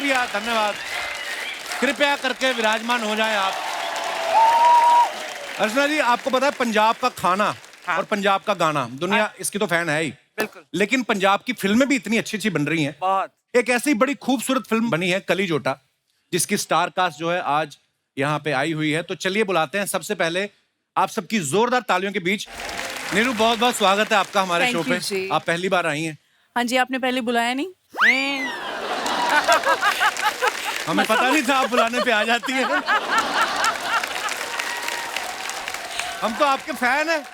शुक्रिया, धन्यवाद। कृपया करके विराजमान हो जाएं आप। अर्चना जी, आपको पता है पंजाब का खाना और पंजाब का गाना, दुनिया इसकी तो फैन है ही, बिल्कुल। लेकिन पंजाब की फिल्में भी इतनी अच्छी अच्छी बन रही हैं। बहुत। एक ऐसी बड़ी खूबसूरत फिल्म बनी है कली जोटा, जिसकी स्टार कास्ट जो है आज यहाँ पे आई हुई है। तो चलिए बुलाते हैं सबसे पहले आप सबकी जोरदार तालियों के बीच। नीरू, बहुत बहुत स्वागत है आपका हमारे शो पे। आप पहली बार आई हैं। हाँ जी, आपने पहले बुलाया नहीं। हमें पता नहीं था आप बुलाने पे आ जाती हैं। हम तो आपके फैन हैं।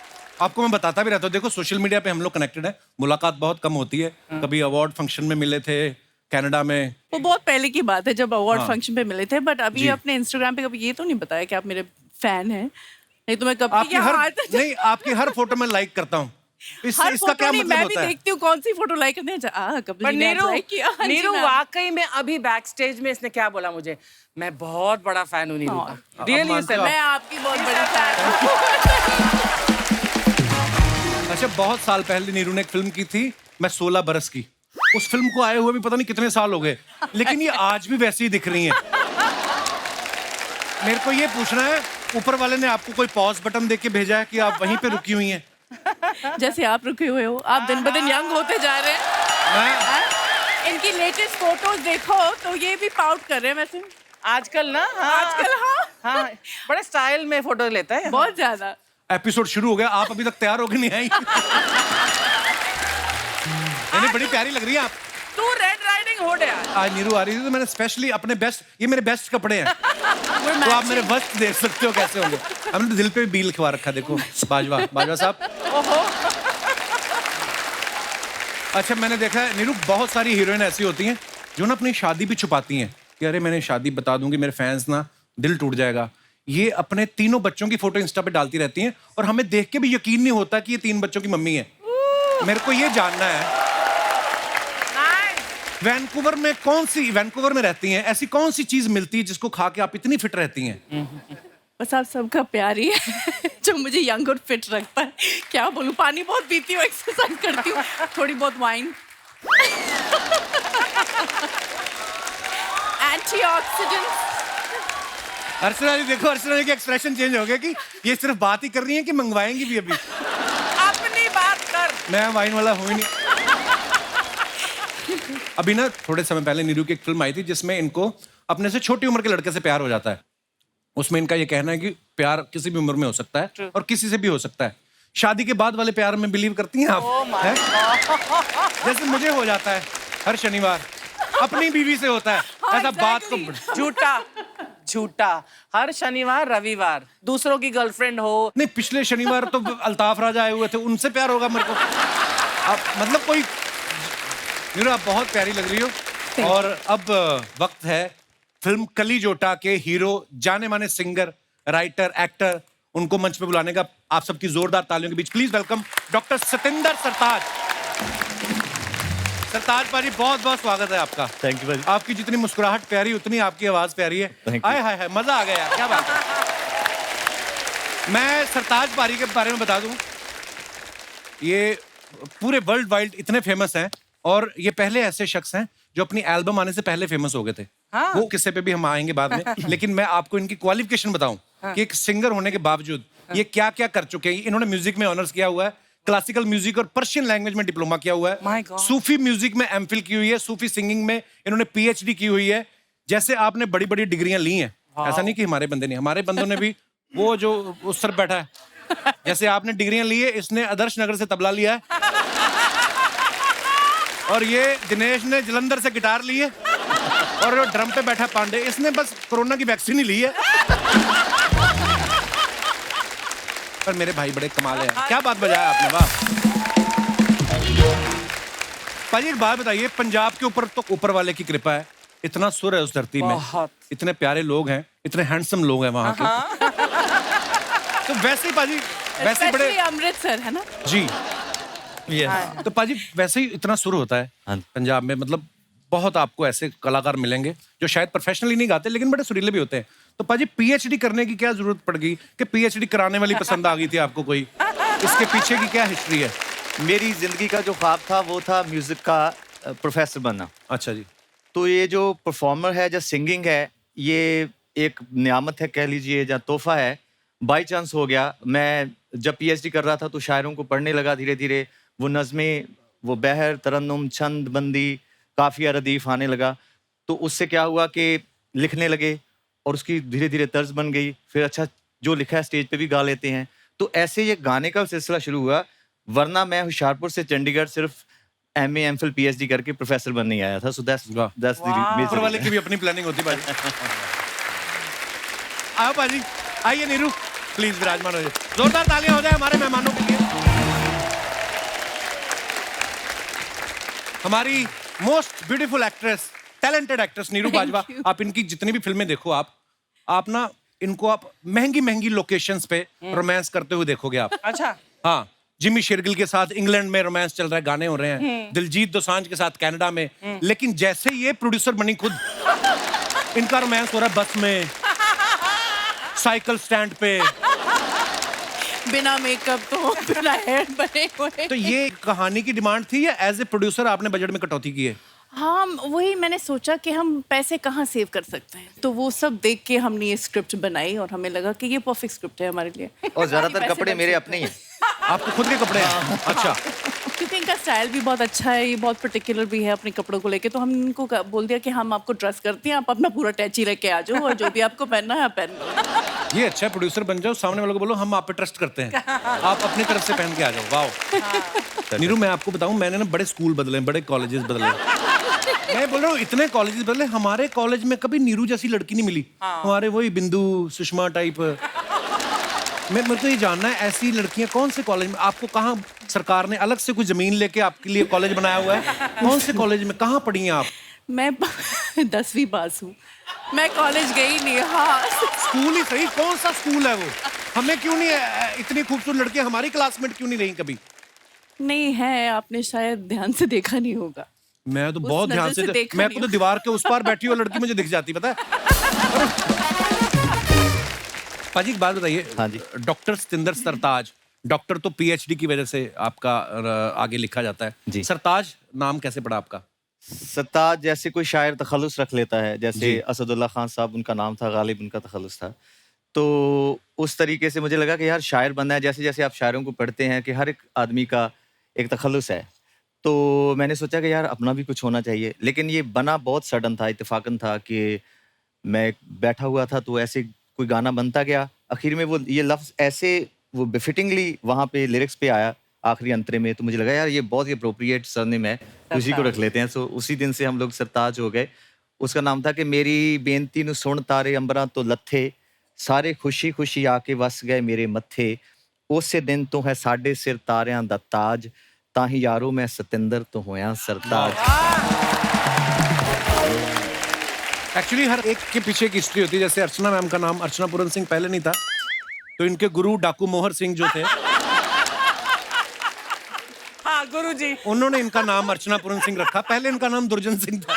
आपको मैं बताता भी रहता हूँ, देखो सोशल मीडिया पे हम लोग कनेक्टेड हैं, मुलाकात बहुत कम होती है। कभी अवार्ड फंक्शन में मिले थे कनाडा में, वो बहुत पहले की बात है जब अवार्ड हाँ। फंक्शन पे मिले थे, बट अभी अपने इंस्टाग्राम पे कभी ये तो नहीं बताया कि आप मेरे फैन हैं। नहीं तो मैं कभी आपकी हर फोटो में लाइक करता हूँ। इसका क्या मतलब मैं होता भी है? देखती हूँ कौन सी फोटो लाइक करते हैं। कभी नीरू वाकई में अभी बैक स्टेज में इसने क्या बोला मुझे, मैं बहुत बड़ा फैन हूँ नीरू का। रियली मैं आपकी बहुत बड़ी फैन हूँ। अच्छा, बहुत साल पहले नीरू ने एक फिल्म की थी, मैं 16 बरस की। उस फिल्म को आए हुए भी पता नहीं कितने साल हो गए, लेकिन ये आज भी वैसी ही दिख रही हैं। मेरे को ये पूछना है, ऊपर वाले ने आपको कोई पॉज बटन देके भेजा है कि आप वहीं पे रुकी हुई हैं? जैसे आप रुके हुए हो, आप दिन ब दिन यंग होते जा रहे हैं। इनकी लेटेस्ट फोटोज देखो तो ये भी पाउट कर रहे हैं वैसे आजकल ना। आजकल हाँ, बड़े स्टाइल में फोटो लेता है बहुत ज्यादा। एपिसोड शुरू हो गया, आप अभी तक तैयार होके नहीं आई। बड़ी प्यारी लग रही है आप। तू रेड राइडिंग हुड है। आज नीरू आ रही थी तो मैंने स्पेशली अपने बेस्ट, ये मेरे बेस्ट कपड़े हैं, तो आप मेरे वस्त देख सकते हो कैसे होंगे। हमने तो दिल पे भी बी लिखवा रखा, देखो बाजवा साहब। अच्छा, मैंने देखा है नीरू, बहुत सारी हीरोइन ऐसी होती हैं जो ना अपनी शादी भी छुपाती हैं कि अरे मैंने शादी बता दूंगी, मेरे फैंस ना दिल टूट जाएगा। ये अपने तीनों बच्चों की फोटो इंस्टा पे डालती रहती हैं और हमें देख के भी यकीन नहीं होता कि ये 3 बच्चों की मम्मी है। मेरे को ये जानना है, वैंकूवर में रहती हैं, ऐसी कौन सी चीज मिलती है जिसको खा के आप इतनी फिट रहती हैं? बस आप सबका प्यार ही है जो मुझे यंग और फिट रखता है। क्या बोलूं, पानी बहुत पीती हूँ, एक्सरसाइज करती हूँ, थोड़ी बहुत वाइन, एंटीऑक्सीडेंट्स। अर्चना जी देखो, अर्चना जी के एक्सप्रेशन चेंज हो गया कि ये सिर्फ बात ही कर रही हैं कि मंगवाएंगी भी अभी। अपनी बात कर। मैं वाइन वाला हूँ ही नहीं। अभी ना थोड़े समय पहले नीरू की एक फिल्म आई थी जिसमें इनको अपने से छोटी उम्र के लड़के से प्यार हो जाता है। उसमें इनका ये कहना है कि प्यार किसी भी उम्र में हो सकता है और किसी से भी हो सकता है। शादी के बाद वाले प्यार में बिलीव करती हैं आप? है? जैसे मुझे हो जाता है हर शनिवार, अपनी बीवी से होता है। ऐसा बात को झूठा हर शनिवार रविवार दूसरों की गर्लफ्रेंड हो। नहीं, पिछले शनिवार तो अल्ताफ राजा आए हुए थे, उनसे प्यार होगा मेरे को। आप मतलब कोई, नीरू आप बहुत प्यारी लग रही हो। और अब वक्त है फिल्म कली जोटा के हीरो, जाने माने सिंगर, राइटर, एक्टर, उनको मंच पे बुलाने का। आप सबकी जोरदार तालियों के बीच प्लीज वेलकम डॉक्टर सतिंदर सरताज। सरताज भाजी, बहुत बहुत स्वागत है आपका। थैंक यू भाजी। आपकी जितनी मुस्कुराहट प्यारी उतनी आपकी आवाज प्यारी है। हाय हाय हाय, मजा आ गया, क्या बात है। मैं सरताज भाजी के बारे में बता दूं, ये पूरे वर्ल्ड वाइड इतने फेमस हैं और ये पहले ऐसे शख्स हैं जो अपनी एल्बम आने से पहले फेमस हो गए थे। हाँ। वो किस्से पे भी हम आएंगे बाद में। लेकिन मैं आपको इनकी क्वालिफिकेशन बताऊं कि एक सिंगर होने के बावजूद ये क्या क्या कर चुके हैं। इन्होंने म्यूजिक में ऑनर्स किया हुआ है, क्लासिकल म्यूजिक और पर्शियन लैंग्वेज में डिप्लोमा किया हुआ है, सूफी म्यूजिक में एमफिल की हुई है, सूफी सिंगिंग में इन्होंने पीएचडी की हुई है। जैसे आपने बड़ी बड़ी डिग्रियां ली हैं, ऐसा नहीं कि हमारे बंदे नहीं, हमारे बंदों ने भी, वो जो उस तरफ बैठा है, जैसे आपने डिग्रियां ली है, इसने आदर्श नगर से तबला लिया है और ये दिनेश ने जलंधर से गिटार ली है और जो ड्रम पे बैठा पांडे, इसने बस कोरोना की वैक्सीन ही ली है। पर मेरे भाई बड़े कमाल है, क्या बात बजाया आपने, वाह। भाई एक बात बताइए, पंजाब के ऊपर तो ऊपर वाले की कृपा है, इतना सुर है उस धरती में, इतने प्यारे लोग हैं, इतने हैंडसम लोग हैं वहाँ के। तो वैसे ही पाजी, वैसे बड़े अमृतसर है ना जी। तो पाजी वैसे ही इतना सुर होता है पंजाब में, मतलब बहुत आपको ऐसे कलाकार मिलेंगे जो शायद प्रोफेशनली नहीं गाते लेकिन बड़े सुरीले भी होते हैं। तो पाजी पीएचडी करने की क्या जरूरत पड़ गई कि पीएचडी कराने वाली पसंद आ गई थी आपको कोई? इसके पीछे की क्या हिस्ट्री है? मेरी जिंदगी का जो ख्वाब था वो था म्यूजिक का प्रोफेसर बनना। अच्छा जी। तो ये जो परफॉर्मर है, जो सिंगिंग है, ये एक नियामत है कह लीजिए, या तोहफा है। बाई चांस हो गया, मैं जब पीएचडी कर रहा था तो शायरों को पढ़ने लगा धीरे धीरे, वो नज़में, वो बहर, तरन्नुम, छंद, बंदी, काफिया, रदीफ आने लगा। तो उससे क्या हुआ कि लिखने लगे और उसकी धीरे धीरे तर्ज बन गई। फिर अच्छा जो लिखा है स्टेज पे भी गा लेते हैं। तो ऐसे ये गाने का सिलसिला शुरू हुआ। वरना मैं होशियारपुर से चंडीगढ़ सिर्फ एमए, एमफिल, पीएचडी करके प्रोफेसर बनने आया था। सो दैट्स ऊपर वाले की भी अपनी प्लानिंग होती है भाजी। आओ भाजी, आइए नीरू, प्लीज विराजमान हो जाइए। जोरदार तालियां हो जाए हमारे मेहमानों के लिए। हमारी most beautiful actress, talented actress Neeru Bajwa. आप इनकी जितनी भी फिल्में देखो, आप ना इनको आप महंगी महंगी लोकेशंस पे रोमांस करते हुए देखोगे आप। अच्छा। हाँ, जिमी शेरगिल के साथ इंग्लैंड में रोमांस चल रहा है, गाने हो रहे हैं। दिलजीत दोसांझ के साथ कनाडा में। लेकिन जैसे ये प्रोड्यूसर बनी खुद, इनका रोमांस हो रहा है बस में, साइकिल स्टैंड पे, बिना मेकअप तो, बिना हेयर बने हुए। तो ये कहानी की डिमांड थी या एज ए प्रोड्यूसर आपने बजट में कटौती की है? हाँ, वही मैंने सोचा कि हम पैसे कहाँ सेव कर सकते हैं, तो वो सब देख के हमने ये स्क्रिप्ट बनाई और हमें लगा कि ये परफेक्ट स्क्रिप्ट है हमारे लिए। और ज्यादातर कपड़े मेरे अपने ही हैं। आपको खुद के कपड़े हैं? अच्छा। क्योंकि इनका स्टाइल भी बहुत अच्छा है, ये बहुत पर्टिकुलर भी है अपने कपड़ों को लेके, तो हम इनको बोल दिया कि हम आपको ट्रस्ट करते हैं, आप अपना पूरा टैची लेके आ जाओ और जो भी आपको पहनना है आप पहन लो। ये अच्छा है, प्रोड्यूसर बन जाओ, सामने वालों को बोलो हम आप पे ट्रस्ट करते हैं, आप अपनी तरफ से पहन के आ जाओ। वाओ। नीरू, मैं आपको बताऊं, मैंने ना बड़े स्कूल बदले, बड़े कॉलेजेस बदले। मैं बोल रहा हूँ इतने कॉलेजेस बदले, हमारे कॉलेज में कभी नीरू जैसी लड़की नहीं मिली। हमारे वही बिंदु, सुषमा टाइप। मेरे को ये जानना है, ऐसी लड़कियां कौन से कॉलेज में, आपको कहाँ सरकार ने अलग से कोई जमीन लेके आपके लिए कॉलेज बनाया हुआ है? कौन से कॉलेज में, कहाँ पढ़ी हैं आप? मैं 10वीं पास हूँ, मैं कॉलेज गई नहीं। हाँ, स्कूल ही सही, कौन सा स्कूल है वो? हमें क्यों नहीं, इतनी खूबसूरत लड़कियां हमारी क्लासमेट क्यों नहीं रही कभी? नहीं है, आपने शायद ध्यान से देखा नहीं होगा। मैं तो बहुत ध्यान से देखा मैं नहीं तो दीवार के उस पार बैठी हुई लड़की मुझे दिख जाती, पता है? पाजी एक बात बताइए। हाँ जी। डॉक्टर सतिंदर सरताज, डॉक्टर तो पीएचडी की वजह से आपका आगे लिखा जाता है जी। सरताज नाम कैसे पड़ा आपका? सरताज जैसे कोई शायर तखल्लुस रख लेता है, जैसे असदुल्ला खान साहब उनका नाम था, गालिब उनका तखल्लुस था। तो उस तरीके से मुझे लगा कि यार शायर बनना है। जैसे जैसे आप शायरों को पढ़ते हैं कि हर एक आदमी का एक तखल्लुस है, तो मैंने सोचा कि यार अपना भी कुछ होना चाहिए। लेकिन ये बना बहुत सडन था, इत्तेफाकन था कि मैं बैठा हुआ था तो ऐसे कोई गाना बनता गया। आखिर में वो ये लफ्ज़ ऐसे वो बेफिटिंगली वहाँ पे लिरिक्स पे आया आखिरी अंतरे में, तो मुझे लगा यार ये बहुत ही अप्रोप्रिएट सरनेम है, उसी को रख लेते हैं। सो उसी दिन से हम लोग सरताज हो गए। उसका नाम था कि मेरी बेनती नु सुन तारे अंबरां तो लथे, सारे खुशी खुशी आके वस गए मेरे मत्थे, उस दिन तो है साडे सिर तारियां दा ताज, ताही यारो मैं सतिंदर तो होया सरताज। एक्चुअली हर एक के पीछे एक हिस्ट्री होती है। जैसे अर्चना मैम का नाम अर्चना पूरन सिंह पहले नहीं था, तो इनके गुरु डाकू मोहर सिंह जो थे, हाँ गुरुजी, उन्होंने इनका नाम अर्चना पूरन सिंह रखा। पहले इनका नाम दुर्जन सिंह था।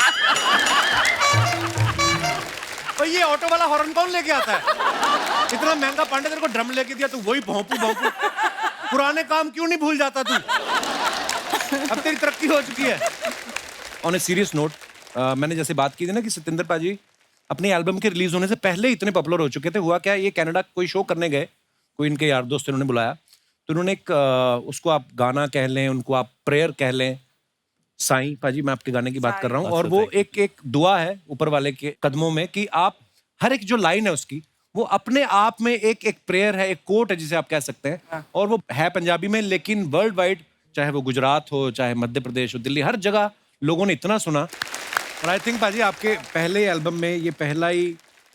तो ये ऑटो वाला हॉर्न कौन लेके आता है? इतना महंगा पांडे तेरे को ड्रम लेके दिया, तू वही भोंपू भोंपू। पुराने काम क्यों नहीं भूल जाता तू? अब तेरी तरक्की हो चुकी है। ऑन ए सीरियस नोट, मैंने जैसे बात की थी ना कि सतिंदर पाजी अपनी एल्बम के रिलीज होने से पहले इतने पॉपुलर हो चुके थे। हुआ क्या, ये कनाडा कोई शो करने गए, कोई इनके यार दोस्त इन्होंने बुलाया, तो उन्होंने एक उसको आप गाना कह लें, उनको आप प्रेयर कह लें। साईं पाजी, मैं आपके गाने की बात कर रहा हूँ, और वो एक दुआ है ऊपर वाले के कदमों में कि आप हर एक जो लाइन है उसकी, वो अपने आप में एक प्रेयर है, एक कोट है जिसे आप कह सकते हैं। और वो है पंजाबी में, लेकिन वर्ल्ड वाइड, चाहे वो गुजरात हो, चाहे मध्य प्रदेश हो, दिल्ली, हर जगह लोगों ने इतना सुना। और आई थिंक पाजी आपके पहले एल्बम में ये पहला ही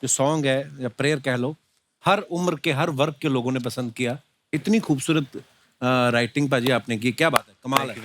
जो सॉन्ग है या प्रेयर कह लो, हर उम्र के हर वर्ग के लोगों ने पसंद किया। इतनी खूबसूरत राइटिंग पाजी आपने की, क्या बात है, कमाल है।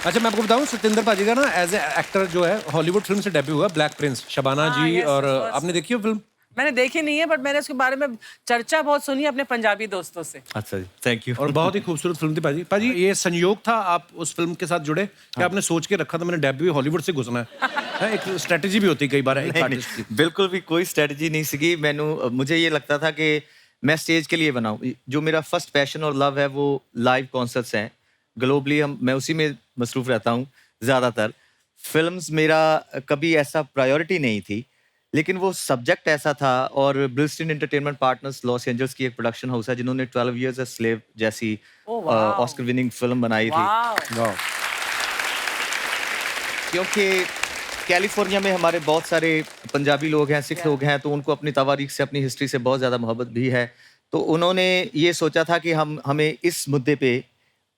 अच्छा मैं आपको बताऊं, सतिंदर पाजी का ना एज ए एक्टर जो है हॉलीवुड फिल्म से डेब्यू हुआ, ब्लैक प्रिंस, शबाना जी। और आपने देखी हो फिल्म? मैंने देखी नहीं है, बट मैंने उसके बारे में चर्चा बहुत सुनी अपने पंजाबी दोस्तों से। अच्छा जी, थैंक यू। और बहुत ही खूबसूरत फिल्म थी पाजी। पाजी ये संयोग था आप उस फिल्म के साथ जुड़े कि आपने सोच के रखा था मैंने डेब्यू हॉलीवुड से घुसना है? एक स्ट्रेटजी भी होती है कई बार एक आर्टिस्ट की। बिल्कुल भी कोई स्ट्रेटजी नहीं सी। मुझे ये लगता था कि मैं स्टेज के लिए बनाऊं। जो मेरा फर्स्ट पैशन और लव है वो लाइव कॉन्सर्ट्स हैं ग्लोबली। मैं उसी में मसरूफ रहता हूँ ज़्यादातर। फिल्म्स मेरा कभी ऐसा प्रायोरिटी नहीं थी, लेकिन वो सब्जेक्ट ऐसा था। और ब्रिलस्टन एंटरटेनमेंट पार्टनर्स लॉस एंजल्स की एक प्रोडक्शन हाउस है जिन्होंने 12 इयर्स अ स्लेव जैसी ऑस्कर विनिंग फिल्म बनाई थी। वाह। क्योंकि कैलिफोर्निया में हमारे बहुत सारे पंजाबी लोग हैं, सिख लोग हैं, तो उनको अपनी तवारीख से, अपनी हिस्ट्री से बहुत ज़्यादा मोहब्बत भी है। तो उन्होंने ये सोचा था कि हमें इस मुद्दे पे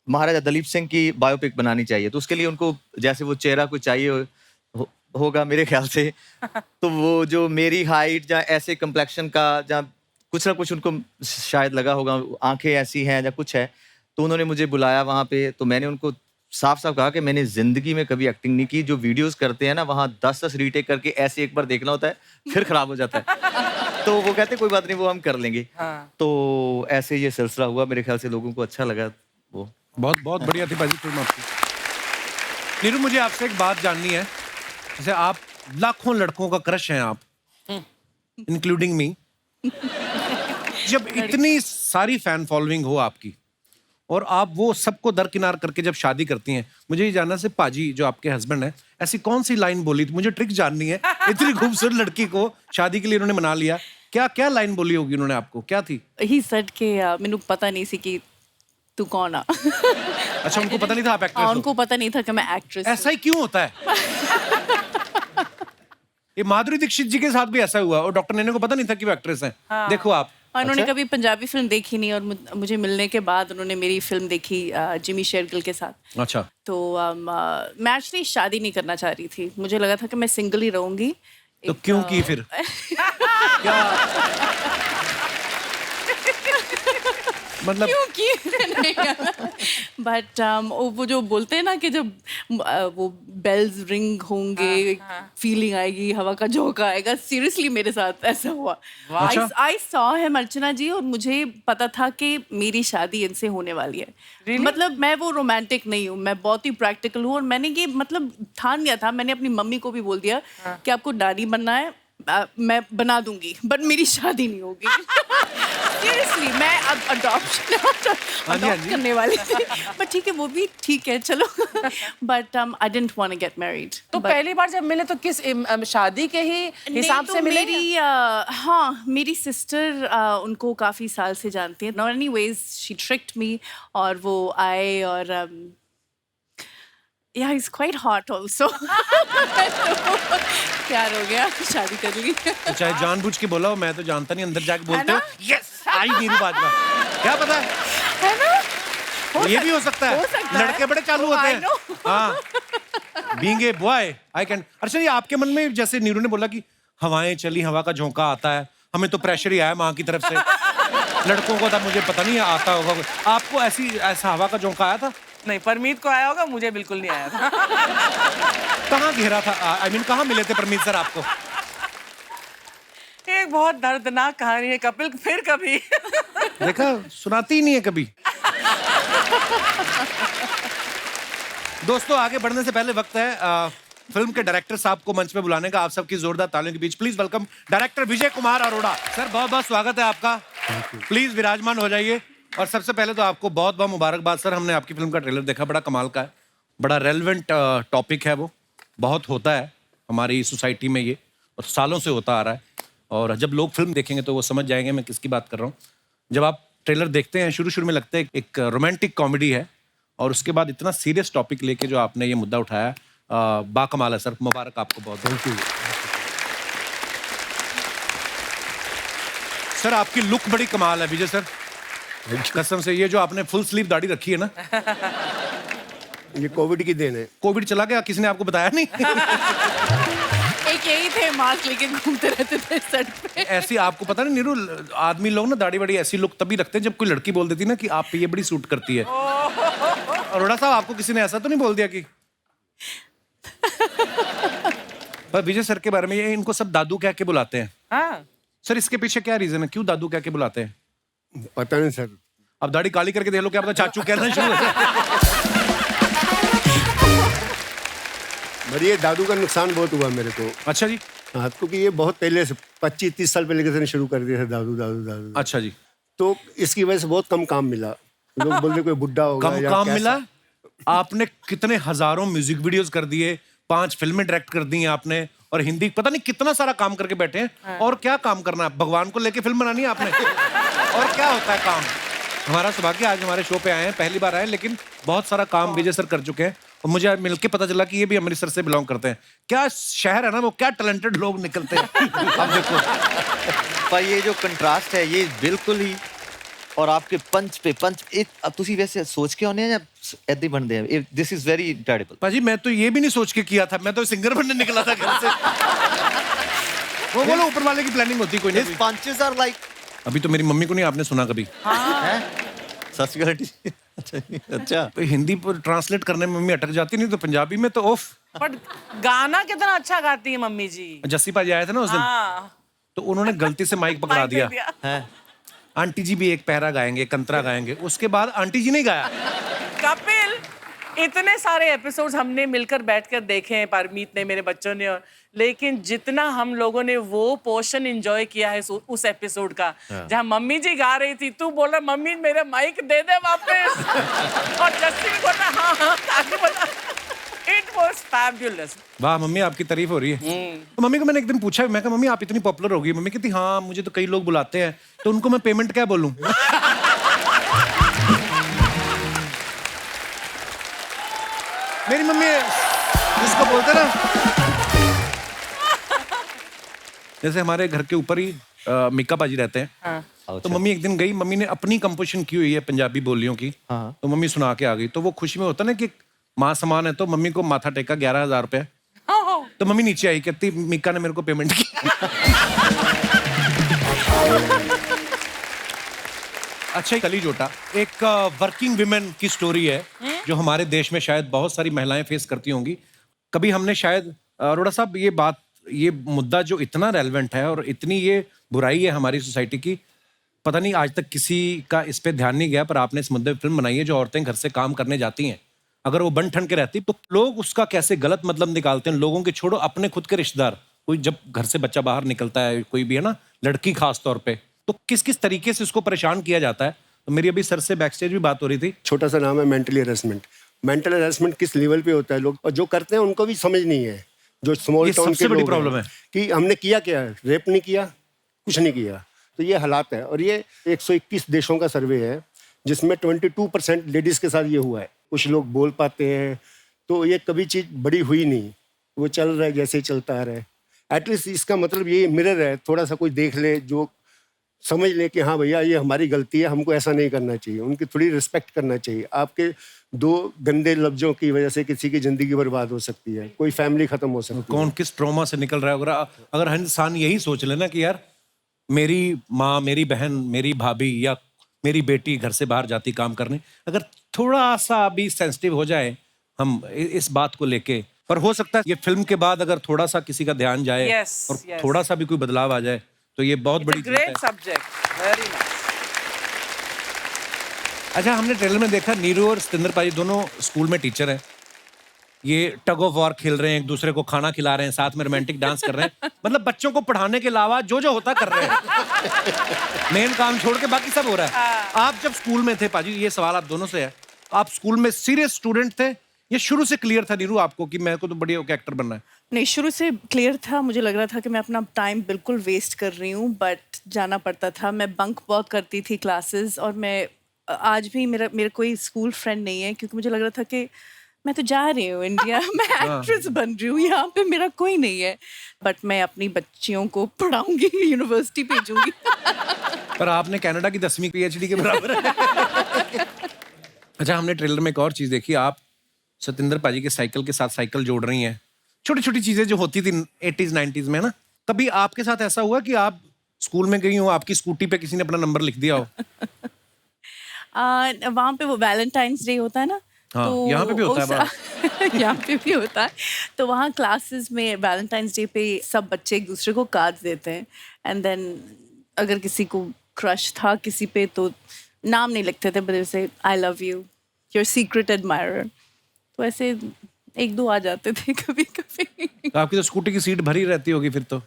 महाराजा दलीप सिंह की बायोपिक बनानी चाहिए। तो उसके लिए उनको जैसे वो चेहरा कुछ चाहिए होगा मेरे ख्याल से। तो वो जो मेरी हाइट या ऐसे कम्प्लेक्शन का, जहाँ कुछ ना कुछ उनको शायद लगा होगा, आंखें ऐसी हैं या कुछ है, तो उन्होंने मुझे बुलाया वहाँ पे। तो मैंने उनको साफ साफ कहा कि मैंने जिंदगी में कभी एक्टिंग नहीं की। जो वीडियोस करते हैं ना, वहाँ 10-10 रीटेक करके ऐसे एक बार देखना होता है, फिर खराब हो जाता है। तो वो कहते कोई बात नहीं, वो हम कर लेंगे। तो ऐसे ये सिलसिला हुआ। मेरे ख्याल से लोगों को अच्छा लगा। वो बहुत बहुत बढ़िया थी भाजी फिल्म आपकी। नीरू, मुझे आपसे एक बात जाननी है। जैसे आप लाखों लड़कों का क्रश हैं आप, इंक्लूडिंग मी। जब इतनी सारी फैन फॉलोइंग हो आपकी और आप वो सबको दरकिनार करके जब शादी करती हैं, मुझे ये जानना से पाजी जो आपके हस्बैंड हैं, ऐसी कौन सी लाइन बोली थी? मुझे ट्रिक जाननी है। इतनी खूबसूरत लड़की को शादी के लिए उन्होंने मना लिया, क्या क्या लाइन बोली होगी उन्होंने आपको? क्या थी? ही सेड के मैनू पता नहीं सी कि तू कौन आ। अच्छा, उनको पता नहीं था आप एक्ट्रेस हो? उनको पता नहीं था कि मैं एक्ट्रेस। ऐसा ही क्यों होता है? ये माधुरी दीक्षित जी के साथ भी ऐसा हुआ और डॉक्टर नैना को पता नहीं था कि वो एक्ट्रेस हैं। देखो आप। और उन्होंने अच्छा? कभी पंजाबी फिल्म देखी नहीं, और मुझे मिलने के बाद उन्होंने मेरी फिल्म देखी जिमी शेरगिल के साथ। अच्छा। तो मैं एक्चुअली शादी नहीं करना चाह रही थी। मुझे लगा था कि मैं सिंगल ही रहूंगी। तो क्यों की फिर? क्या मतलब? बट वो जो बोलते हैं ना कि जब वो बेल्स रिंग होंगे, फीलिंग आएगी, हवा का झोंका आएगा। सीरियसली मेरे साथ ऐसा हुआ। आई सॉ हिम, अर्चना जी, और मुझे पता था कि मेरी शादी इनसे होने वाली है। मतलब मैं वो रोमांटिक नहीं हूँ, मैं बहुत ही प्रैक्टिकल हूँ। और मैंने ये मतलब ठान लिया था। मैंने अपनी मम्मी को भी बोल दिया कि आपको नानी बनना है, मैं बना दूंगी, बट मेरी शादी नहीं होगी। सीरियसली मैं अब अडॉप्ट करने वाली थी, बट ठीक है, वो भी ठीक है, चलो। But I didn't want to get married. तो पहली बार जब मिले तो किस शादी के ही हिसाब से मिले? हाँ, मेरी सिस्टर उनको काफी साल से जानती है। नॉट एनीवेज, शी ट्रिक्ड मी, और वो आए और yeah, he's quite hot also. प्यार हो गया, शादी कर ली। तो चाहे जानबूझ के बोला हो, मैं तो जानता नहीं, अंदर जाके बोलते हो यस आई नीरू बाजवा। क्या पता है ना? ये भी हो सकता है। लड़के बड़े चालू होते हैं। हाँ, being a boy I can. अच्छा, ये आपके मन में, जैसे नीरू ने बोला कि हवाएं चली, हवा का झोंका आता है, हमें तो प्रेशर ही आया माँ की तरफ से। लड़कों को था, मुझे पता नहीं आता होगा। आपको ऐसा हवा का झोंका आया था? नहीं, परमीत को आया होगा, मुझे बिल्कुल नहीं आया था। कहाँ घेरा था? आई मीन कहाँ मिले थे परमीत सर आपको? एक बहुत दर्दनाक कहानी है कपिल, फिर कभी। देखा, सुनाती ही नहीं है कभी। दोस्तों, आगे बढ़ने से पहले वक्त है फिल्म के डायरेक्टर साहब को मंच पे बुलाने का। आप सबकी जोरदार तालियों के बीच please welcome director Vijay Kumar Arora. Sir, बहुत बहुत स्वागत है आपका। प्लीज विराजमान हो जाइए। और सबसे पहले तो आपको बहुत बहुत मुबारकबाद सर। हमने आपकी फिल्म का ट्रेलर देखा, बड़ा कमाल का है, बड़ा रेलेवेंट टॉपिक है। वो बहुत होता है हमारी सोसाइटी में ये, और सालों से होता आ रहा है। और जब लोग फिल्म देखेंगे तो वो समझ जाएंगे मैं किसकी बात कर रहा हूँ। जब आप ट्रेलर देखते हैं, शुरू में लगता है एक रोमांटिक कॉमेडी है, और उसके बाद इतना सीरियस टॉपिक लेके जो आपने ये मुद्दा उठाया, बाकमाल है सर। मुबारक आपको बहुत बहुत। सर, आपकी लुक बड़ी कमाल है विजय सर, कसम से। ये जो आपने फुल स्लीव दाढ़ी रखी है ना, ये कोविड की देन है। कोविड चला गया, किसी ने आपको बताया नहीं? एक यही थे, मास्क लेके घूमते रहते थे सेट पे। ऐसी आपको पता नहीं नीरू, आदमी लोग ना दाढ़ी बड़ी ऐसी लुक तभी रखते हैं जब कोई लड़की बोल देती ना कि आप पे ये बड़ी सूट करती है। अरोड़ा साहब, आपको किसी ने ऐसा तो नहीं बोल दिया कि? पर विजय सर के बारे में, ये इनको सब दादू कह के बुलाते हैं। हाँ। सर, इसके पीछे क्या रीजन है, क्यों दादू कह के बुलाते हैं? पता नहीं सर। अब दाढ़ी काली करके देख लो, क्या पता चाचू कहना शुरू हो जाए। मेरी ये दादू का नुकसान बहुत हुआ मेरे को। अच्छा जी। हाँ, क्योंकि ये बहुत पहले से 25-30 साल पहले किसी ने शुरू कर दिया था दादू दादू दादू। अच्छा जी। तो इसकी वजह से बहुत कम काम मिला। लोग बोलते कोई बुड्ढा होगा कम या काम कैसा। मिला? आपने कितने हजारों म्यूजिक वीडियोस कर दिए, 5 फिल्में डायरेक्ट कर दी हैं आपने, और हिंदी पता नहीं कितना सारा काम करके बैठे हैं। और क्या काम करना है? भगवान को लेके फिल्म बनानी है आपने? और क्या होता है काम? हमारा सौभाग्य आज हमारे शो पे आए हैं, पहली बार आए, लेकिन बहुत सारा काम विजय सर कर चुके हैं और मुझे आज मिलके पता चला कि ये भी अमृतसर से बिलोंग करते हैं। क्या शहर है ना, वो क्या टैलेंटेड लोग निकलते हैं। अब देखो, पर ये जो कंट्रास्ट है ये बिल्कुल ही, और आपके पंच पे पंच अब तुसी वैसे सोच के आने या ऐसे ही बनते हैं? This is very incredible. पाजी मैं तो ये भी नहीं सोच के किया था, मैं तो सिंगर बनने निकला था घर से। वो बोलो ऊपर वाले की प्लानिंग होती कोई नहीं। पंचेस आर लाइक, अभी तो मेरी मम्मी को नहीं आपने सुना कभी। सच में अच्छा तो हिंदी पर ट्रांसलेट करने में मम्मी अटक जाती, नहीं तो पंजाबी में तो ऑफ। बट गाना कितना अच्छा गाती है मम्मी जी। जस्सी पाजी आए थे ना उस दिन, तो उन्होंने गलती से माइक पकड़ा माइक दे दिया। है। आंटी जी भी एक पहरा गाएंगे, कंतरा गाएंगे, उसके बाद आंटी जी नहीं गाया। कपिल, इतने सारे एपिसोड्स हमने मिलकर बैठकर देखे हैं, परमीत ने, मेरे बच्चों ने, और लेकिन जितना हम लोगों ने वो पोर्शन एंजॉय किया है उस एपिसोड का, जहाँ मम्मी जी गा रही थी, तू बोल रहा मम्मी मेरा माइक दे दे वापस, और जस्सी भी बोल रहा हाँ हाँ आगे बता। It was fabulous. वाह मम्मी, आपकी तारीफ हो रही है। तो मम्मी को मैंने एक दिन पूछा, मैं कहा मम्मी आप इतनी पॉपुलर हो गई। मम्मी कहती हाँ मुझे तो कई लोग बुलाते हैं, तो उनको मैं पेमेंट क्या बोलूं? मेरी मम्मी जिसको बोलते ना, जैसे हमारे घर के ऊपर ही मिक्का पाजी रहते हैं। तो मम्मी एक दिन गई, मम्मी ने अपनी कंपोजिशन की हुई है पंजाबी बोलियों की, तो मम्मी सुना के आ गई। तो वो खुशी में होता ना कि माँ समान है, तो मम्मी को माथा टेका 11,000 रुपए। तो मम्मी नीचे आई, कहती मिक्का ने मेरे को पेमेंट की। अच्छा, कली जोटा एक वर्किंग विमेन की स्टोरी है जो हमारे देश में शायद बहुत सारी महिलाएं फेस करती होंगी। कभी हमने शायद अरोड़ा साहब ये मुद्दा जो इतना रेलेवेंट है और इतनी ये बुराई है हमारी सोसाइटी की, पता नहीं आज तक किसी का इस पे ध्यान नहीं गया, पर आपने इस मुद्दे पे फिल्म बनाई है। जो औरतें घर से काम करने जाती हैं, अगर वो बन ठन के रहती तो लोग उसका कैसे गलत मतलब निकालते हैं। लोगों के छोड़ो, अपने खुद के रिश्तेदार, कोई जब घर से बच्चा बाहर निकलता है, कोई भी है ना, लड़की खास तौर पे, तो किस किस तरीके से उसको परेशान किया जाता है। तो मेरी अभी सर से बैकस्टेज भी बात हो रही थी। छोटा सा नाम है मेंटली हेरेसमेंट। मेंटल हेरेसमेंट किस लेवल पे होता है, लोग और जो करते हैं उनको भी समझ नहीं है। जो स्मॉल टाउन के बड़ी लोग प्रॉब्लम हैं है कि हमने किया क्या, रेप नहीं किया, कुछ नहीं किया। तो ये हालात है, और ये 121 देशों का सर्वे है जिसमें 22% लेडीज के साथ ये हुआ है। कुछ लोग बोल पाते हैं, तो ये कभी चीज़ बड़ी हुई नहीं, वो चल रहा है जैसे ही चलता रहे। एटलीस्ट इसका मतलब ये मिरर है, थोड़ा सा कोई देख ले, जो समझ ले कि हाँ भैया ये हमारी गलती है, हमको ऐसा नहीं करना चाहिए। उनकी थोड़ी रिस्पेक्ट करना चाहिए। आपके 2 गंदे लफ्जों की वजह से किसी की जिंदगी बर्बाद हो सकती है, कोई फैमिली खत्म हो सकती है। कौन किस ट्रॉमा से निकल रहा है। अगर इंसान यही सोच लेना कि यार मेरी माँ, मेरी बहन, मेरी भाभी या मेरी बेटी घर से बाहर जाती काम करने, अगर थोड़ा सा भी सेंसिटिव हो जाए हम इस बात को लेके, पर हो सकता है ये फिल्म के बाद अगर थोड़ा सा किसी का ध्यान जाए और थोड़ा सा भी कोई बदलाव आ जाए, तो ये बहुत बड़ी जीत है। Great subject, very nice. अच्छा, हमने ट्रेलर में देखा नीरू और सतिंदर पाजी दोनों स्कूल में टीचर हैं। ये टग ऑफ वॉर खेल रहे हैं, एक दूसरे को खाना खिला रहे हैं, साथ में रोमांटिक डांस कर रहे हैं। मतलब बच्चों को पढ़ाने के अलावा जो जो होता कर रहे हैं। मेन काम छोड़ के बाकी सब हो रहा है। आप जब स्कूल में थे पाजी, ये सवाल आप दोनों से है, आप स्कूल में सीरियस स्टूडेंट थे, ये शुरू से क्लियर था नीरू आपको कि मेरे को तो बढ़िया एक्टर बनना है? नहीं, शुरू से क्लियर था। मुझे लग रहा था कि मैं अपना टाइम बिल्कुल वेस्ट कर रही हूँ, बट जाना पड़ता था। मैं बंक बहुत करती थी क्लासेस, और मैं आज भी मेरा कोई स्कूल फ्रेंड नहीं है, क्योंकि मुझे लग रहा था कि मैं तो जा रही हूँ इंडिया, मैं एक्ट्रेस बन रही हूँ, यहाँ पे मेरा कोई नहीं है। बट मैं अपनी बच्चियों को पढ़ाऊंगी, यूनिवर्सिटी भेजूंगी। पर आपने कनाडा की 10वीं PhD के बराबर है। अच्छा, हमने ट्रेलर में एक और चीज देखी, आप सतिंदर पाजी के साइकिल के साथ साइकिल जोड़ रही हैं। छोटी छोटी चीजें जो होती थी 80s 90s में ना, कभी आपके साथ ऐसा हुआ कि आप स्कूल में गई हो, आपकी स्कूटी पे किसी ने अपना नंबर लिख दिया हो? वहाँ पे वो वैलेंटाइंस डे होता है ना, हाँ, तो यहाँ पे भी होता है। यहाँ पे भी होता है। तो वहाँ क्लासेस में वैलेंटाइंस डे पे सब बच्चे एक दूसरे को कार्ड्स देते हैं, एंड देन अगर किसी को क्रश था किसी पे, तो नाम नहीं लिखते थे, बट से I love you, your secret admirer. तो ऐसे 1-2 आ जाते थे कभी कभी। तो आपकी तो स्कूटी की सीट भरी रहती होगी फिर तो?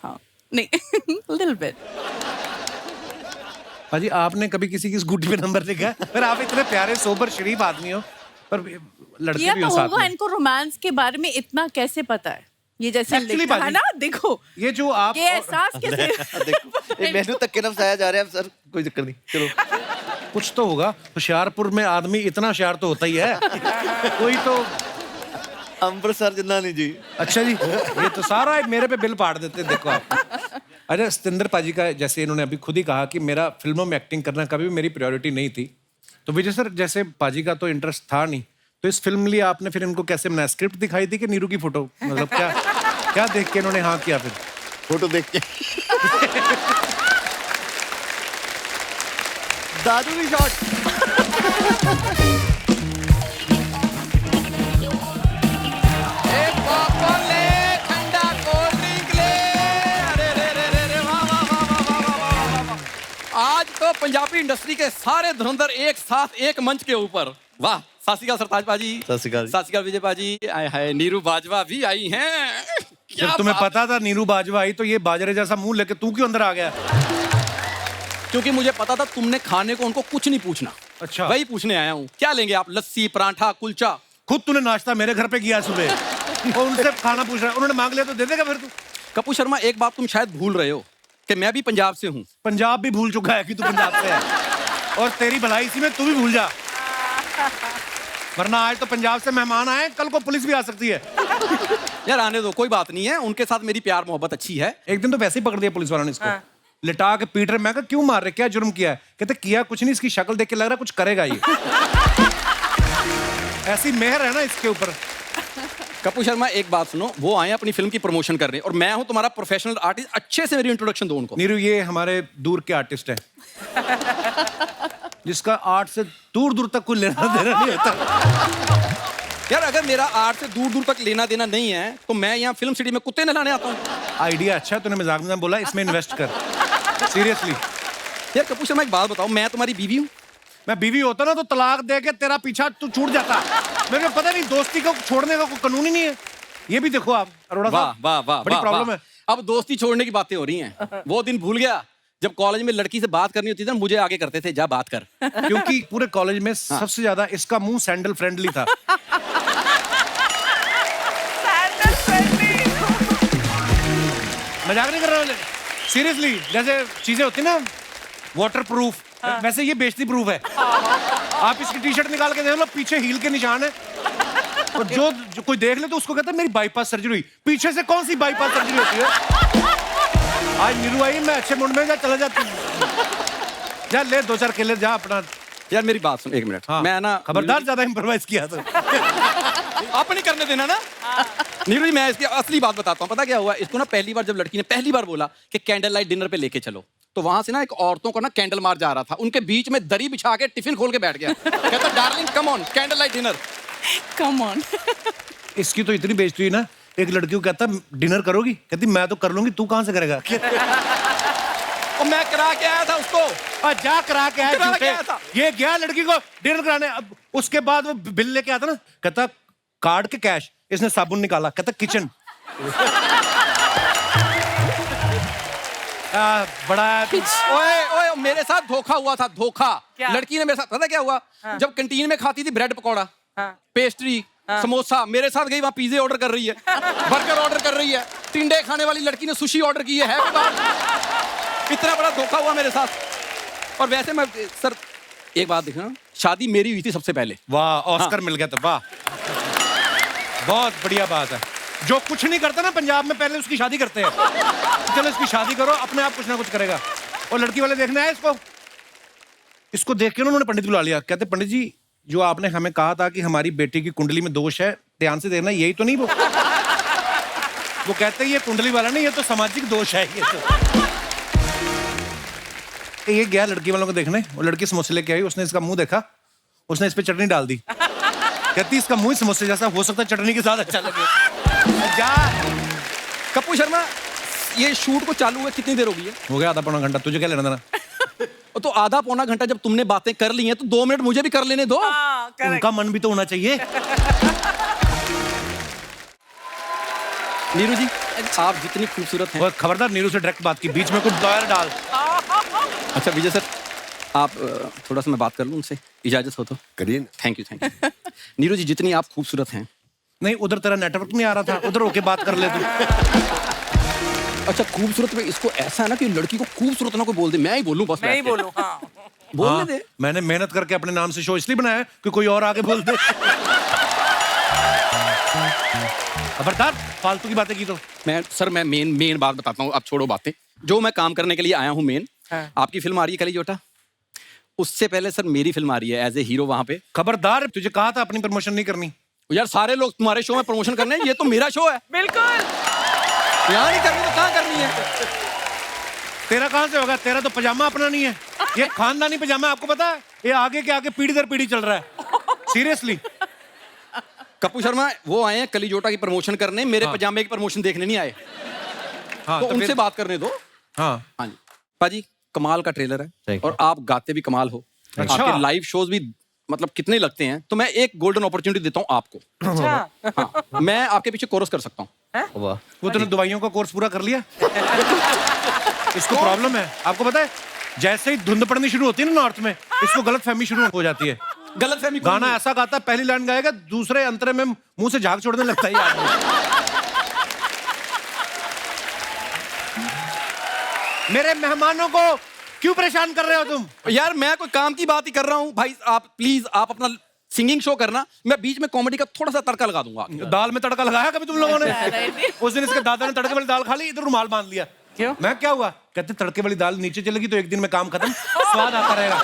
हाँ, नहीं, लिटिल बिट। पाजी, आपने कभी किसी की स्कूटी पे नंबर लिखा है? पर आप इतने प्यारे सोबर शरीफ आदमी हो, पर लड़के किया भी तो हो साथ होगा, में। इनको रोमांस के बारे में इतना कैसे पता है? ये जैसे Actually, लिखा है बाजी, ना, देखो ये जो आप ये एहसास कैसे देखो मेनू तक के नफसाया जा रहा है सर, कोई दिक्कत नहीं, चलो। कुछ तो होगा। होशियारपुर में आदमी इतना होशियार तो होता ही है। कोई तो अमृतसर जनानी जी। अच्छा जी, ये तो सारा मेरे पे बिल पाड़ देते हैं, देखो आप। अरे सतिंदर पाजी का, जैसे इन्होंने अभी खुद ही कहा कि मेरा फिल्मों में एक्टिंग करना कभी भी मेरी प्रायोरिटी नहीं थी। तो विजय सर, जैसे पाजी का तो इंटरेस्ट था नहीं, तो इस फिल्म लिए आपने फिर इनको कैसे बनाया? स्क्रिप्ट दिखाई थी कि नीरू की फोटो? मतलब क्या क्या देख के इन्होंने हाँ किया फिर? फोटो देख के दादू की शॉट। एक पॉपकॉर्न ले, ठंडा कोल्ड ड्रिंक ले। अरे रे रे रे रे, वाह वाह वाह वाह वाह वाह वाह वाह। आज तो पंजाबी इंडस्ट्री के सारे धुरंधर एक साथ एक मंच के ऊपर। वाह, सत श्री अकाल सरताज पाजी। सत श्री अकाल जी। सत श्री अकाल विजय पाजी। आए हाय, नीरू बाजवा भी आई हैं। क्या जब तुम्हें बात- पता था नीरू बाजवा आई, तो ये बाजरे जैसा मुंह लेके तू क्यों अंदर आ गया? क्योंकि मुझे पता था तुमने खाने को उनको कुछ नहीं पूछना। अच्छा। वही पूछने आया हूँ, क्या लेंगे आप? लस्सी, पराठा, कुलचा? खुद तूने नाश्ता मेरे घर पे किया सुबह और उनसे खाना पूछ रहा है। उन्होंने मांग लिया तो दे देगा फिर तू? कपूर शर्मा, एक बात तुम शायद भूल रहे हो कि मैं भी पंजाब से हूँ। पंजाब भी भूल चुका है कि तू पंजाब से है, और तेरी भलाई इसी में तू भी भूल जा, वरना आज तो पंजाब से मेहमान आए, कल को पुलिस भी आ सकती है। यार आने दो, कोई बात नहीं है, उनके साथ मेरी प्यार मोहब्बत अच्छी है। एक दिन तो वैसे ही पकड़ दिया पुलिस वालों ने इसको, लिटा के पीट रहे। मैं कहा क्यों मार रहे, क्या जुर्म किया है? कहते किया कुछ नहीं, इसकी शक्ल देख के लग रहा कुछ करेगा ये। ऐसी मेहर है ना इसके ऊपर। कपूर शर्मा, एक बात सुनो, वो आए अपनी फिल्म की प्रमोशन करने और मैं हूँ तुम्हारा प्रोफेशनल आर्टिस्ट। अच्छे से मेरी इंट्रोडक्शन दो उनको। नीरू, ये हमारे दूर के आर्टिस्ट है, जिसका आर्ट से दूर दूर तक कोई लेना देना नहीं होता। यार अगर मेरा आर्ट से दूर दूर तक लेना देना नहीं है तो मैं यहाँ फिल्म सिटी में कुत्ते नहलाने आता हूँ। आइडिया अच्छा है, तूने मजाक में बोला, इसमें इन्वेस्ट कर सीरियसली। यार कपूर शर्मा, एक बात बताओ, मैं तुम्हारी बीवी हूँ। मैं बीवी होता ना तो तलाक दे के तेरा पीछा तू छूट जाता। मेरे को पता नहीं, दोस्ती को छोड़ने का कोई कानून ही नहीं है। ये भी देखो आप, अरोड़ा वाह साहब, वाह वाह, बड़ी वाह, प्रॉब्लम वाह। है। अब दोस्ती छोड़ने की बातें हो रही हैं। वो दिन भूल गया जब कॉलेज में लड़की से बात करनी होती थी ना, मुझे आगे करते थे, जा बात कर। क्योंकि पूरे कॉलेज में सबसे ज्यादा इसका मुंह सैंडल फ्रेंडली था। मजाक नहीं कर रहा हूँ, सीरियसली। जैसे चीजें होती ना वाटर प्रूफ, वैसे ये बेइज्जती प्रूफ है। आप इसकी टी शर्ट निकाल के देख लो, पीछे हील के निशान है, और जो कोई देख ले तो उसको कहता है मेरी बाईपास सर्जरी हुई। पीछे से कौन सी बाईपास सर्जरी होती है? आज नीरू आई, मैं अच्छे मूड में, जा चला जाती जा, ले 2-4 केले, जा अपना। यार मेरी बात सुन, एक मिनट। हाँ, मैं ना खबरदार ज्यादा इम्प्रोवाइज किया तो। आप नहीं करने देना ना। नीरू जी, मैं इसकी असली बात बताता हूँ। पता क्या हुआ, इसको ना पहली बार जब लड़की ने पहली बार बोला कि कैंडल लाइट डिनर पे लेके चलो, तो वहां से ना एक औरतों को ना कैंडल मार जा रहा था, उनके बीच में दरी बिछा के टिफिन खोल के बैठ गया। कहता darling come on, candle light dinner. Come on. इसकी तो इतनी बेइज्जती हुई ना, एक लड़की को कहता डिनर करोगी, कहती मैं तो कर लूंगी, तू कहां से करेगा? और मैं करा के आया था उसको। और जा करा के आया करा के झूठे। आया था। ये गया लड़की को डिनर कराने, अब उसके बाद वो बिल लेके आता ना, कहता कार्ड के कैश, इसने साबुन निकाला, कहता किचन। बड़ा ओए ओए, मेरे साथ धोखा हुआ था, धोखा। क्या? लड़की ने मेरे साथ, पता क्या हुआ, जब कैंटीन में खाती थी ब्रेड पकौड़ा, पेस्ट्री, समोसा, मेरे साथ गई वहां पिज्जे ऑर्डर कर रही है, बर्गर ऑर्डर कर रही है। टिंडे खाने वाली लड़की ने सुशी ऑर्डर की है। इतना बड़ा धोखा हुआ मेरे साथ। और वैसे मैं सर एक बात देखना, शादी मेरी हुई थी सबसे पहले। वाह, ऑस्कर मिल गया था, वाह, बहुत बढ़िया बात है। जो कुछ नहीं करता ना पंजाब में, पहले उसकी शादी करते हैं। चलो इसकी शादी करो, अपने आप कुछ ना कुछ करेगा। और लड़की वाले देखने आए इसको देख के उन्होंने पंडित बुला लिया। कहते पंडित जी, जो आपने हमें कहा था कि हमारी बेटी की कुंडली में दोष है, ध्यान से देखना, यही तो नहीं वो? वो कहते ये कुंडली वाला नहीं, ये तो सामाजिक दोष है। ये गया लड़की वालों को देखने, वो लड़की समोसे लेके आई, उसने इसका मुंह देखा, उसने इस पे चटनी डाल दी। कहती इसका मुंह समोसे जैसा, हो सकता है चटनी के साथ अच्छा लगे। जा। कपूर शर्मा, ये शूट को चालू हुए कितनी देर हो गई है? हो गया आधा पौना घंटा, तुझे क्या लेना देना? तो आधा पौना घंटा जब तुमने बातें कर ली हैं तो 2 मिनट मुझे भी कर लेने दो। उनका मन भी तो होना चाहिए। नीरू जी, आप जितनी खूबसूरत हैं। और खबरदार नीरू से डायरेक्ट बात की, बीच में कुछ दायर डाल। अच्छा विजय सर, आप थोड़ा सा मैं बात कर लूँ उनसे। इजाजत हो तो करिए ना। थैंक यू नीरू जी, जितनी आप खूबसूरत हैं। नहीं, उधर तेरा नेटवर्क नहीं आ रहा था, उधर होके बात कर ले तू। अच्छा, खूबसूरत में इसको ऐसा है ना कि लड़की को खूबसूरत ना कोई बोल दे, मैं ही बोलूं बस। मैं ही बैठ के। बोलूं, हाँ। बोलने दे। मैंने मेहनत करके अपने नाम से शो इसलिए बनाया है कि कोई और आगे बोल दे। खबरदार, फालतू की बातें की तो। मैं मेन बात बताता हूँ, अब छोड़ो बातें। जो मैं काम करने के लिए आया हूँ मेन, आपकी फिल्म आ रही है कलीजोटा, उससे पहले सर मेरी फिल्म आ रही है एज ए हीरो वहां पे। खबरदार, तुझे कहा था अपनी प्रमोशन नहीं करनी। यार सारे लोग तुम्हारे शो में प्रमोशन करने हैं, ये तो मेरा शो है। बिल्कुल। यहाँ नहीं करनी तो कहाँ करनी है? तेरा कहां से होगा? तेरा तो पजामा अपना नहीं है, ये खानदानी पजामा है, आपको पता है? ये आगे के आगे पीढ़ी दर पीढ़ी चल रहा है। सीरियसली। कपूर शर्मा वो आए हैं कलीजोटा की प्रमोशन करने, मेरे पजामे की प्रमोशन देखने नहीं आए। हाँ, तो उनसे फिर- बात करने दो। हाँ, हाँ जी पाजी, कमाल का ट्रेलर है Thank you. और आप गाते भी कमाल हो। अच्छा। आपके लाइव शोज भी मतलब कितने लगते हैं, तो मैं एक गोल्डन अपॉर्चुनिटी देता हूँ आपको। अच्छा। हाँ, मैं आपके पीछे कोरस कर सकता हूँ। वाह। वो तूने दवाइयों का कोर्स पूरा कर लिया? इसको प्रॉब्लम है, आपको पता है? जैसे ही धुंध पड़नी शुरू होती है ना नॉर्थ में, इसको गलत फहमी शुरू हो जाती है। गलत फहमी गाना ऐसा गाता है, पहली लाइन गाएगा, दूसरे अंतरे में मुंह से झाग छोड़ने लगता है ये आदमी। मेरे मेहमानों को क्यों परेशान कर रहे हो तुम? यार मैं कोई काम की बात ही कर रहा हूँ भाई। आप प्लीज आप अपना सिंगिंग शो करना, मैं बीच में कॉमेडी का थोड़ा सा तड़का लगा दूंगा। दाल में तड़का लगाया कभी तुम लोगों ने? उस दिन इसके दादा ने तड़के वाली दाल खा ली, इधर रुमाल बांध लिया। क्यों? मैं क्या हुआ? कहते तड़के वाली दाल नीचे चलेगी तो एक दिन में काम खत्म, स्वाद आता रहेगा।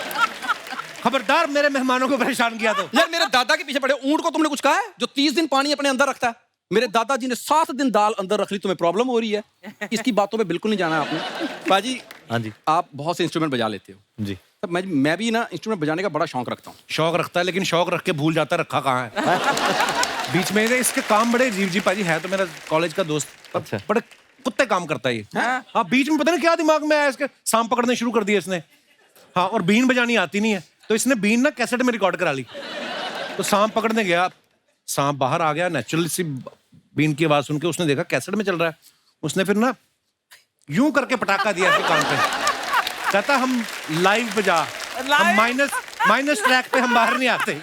खबरदार, मेरे मेहमानों को परेशान किया तो। यार मेरे दादा के पीछे पड़े ऊंट को तुमने कुछ कहा है जो 30 दिन पानी अपने अंदर रखता है? मेरे दादाजी ने 7 दिन दाल अंदर रख ली, तुम्हें प्रॉब्लम हो रही है? इसकी बातों पे बिल्कुल नहीं जाना है आपने। पाजी, हाँ जी। आप बहुत से इंस्ट्रूमेंट बजा लेते हो। जी। तब मैं भी ना इंस्ट्रूमेंट बजाने का बड़ा शौक रखता हूँ। शौक रखता है, लेकिन शौक रख के भूल जाता है रखा कहाँ है। बीच में इसके काम बड़े अजीब जी। पाजी है तो मेरा कॉलेज का दोस्त, अच्छा। बड़े कुत्ते काम करता है ये। हाँ, बीच में पता नहीं क्या दिमाग में आया इसके, सांप पकड़ने शुरू कर दिया इसने। हाँ, और बीन बजानी आती नहीं है, तो इसने बीन ना कैसेट में रिकॉर्ड करा ली। तो सांप पकड़ने गया, सांप बाहर आ गया, नेचुरल सी बीन की आवाज सुन के उसने देखा कैसेट में चल रहा है। उसने फिर ना यूं करके पटाखा दिया इसके कान पे, कहता हम लाइव बजा, हम माइनस ट्रैक पे हम बाहर नहीं आते।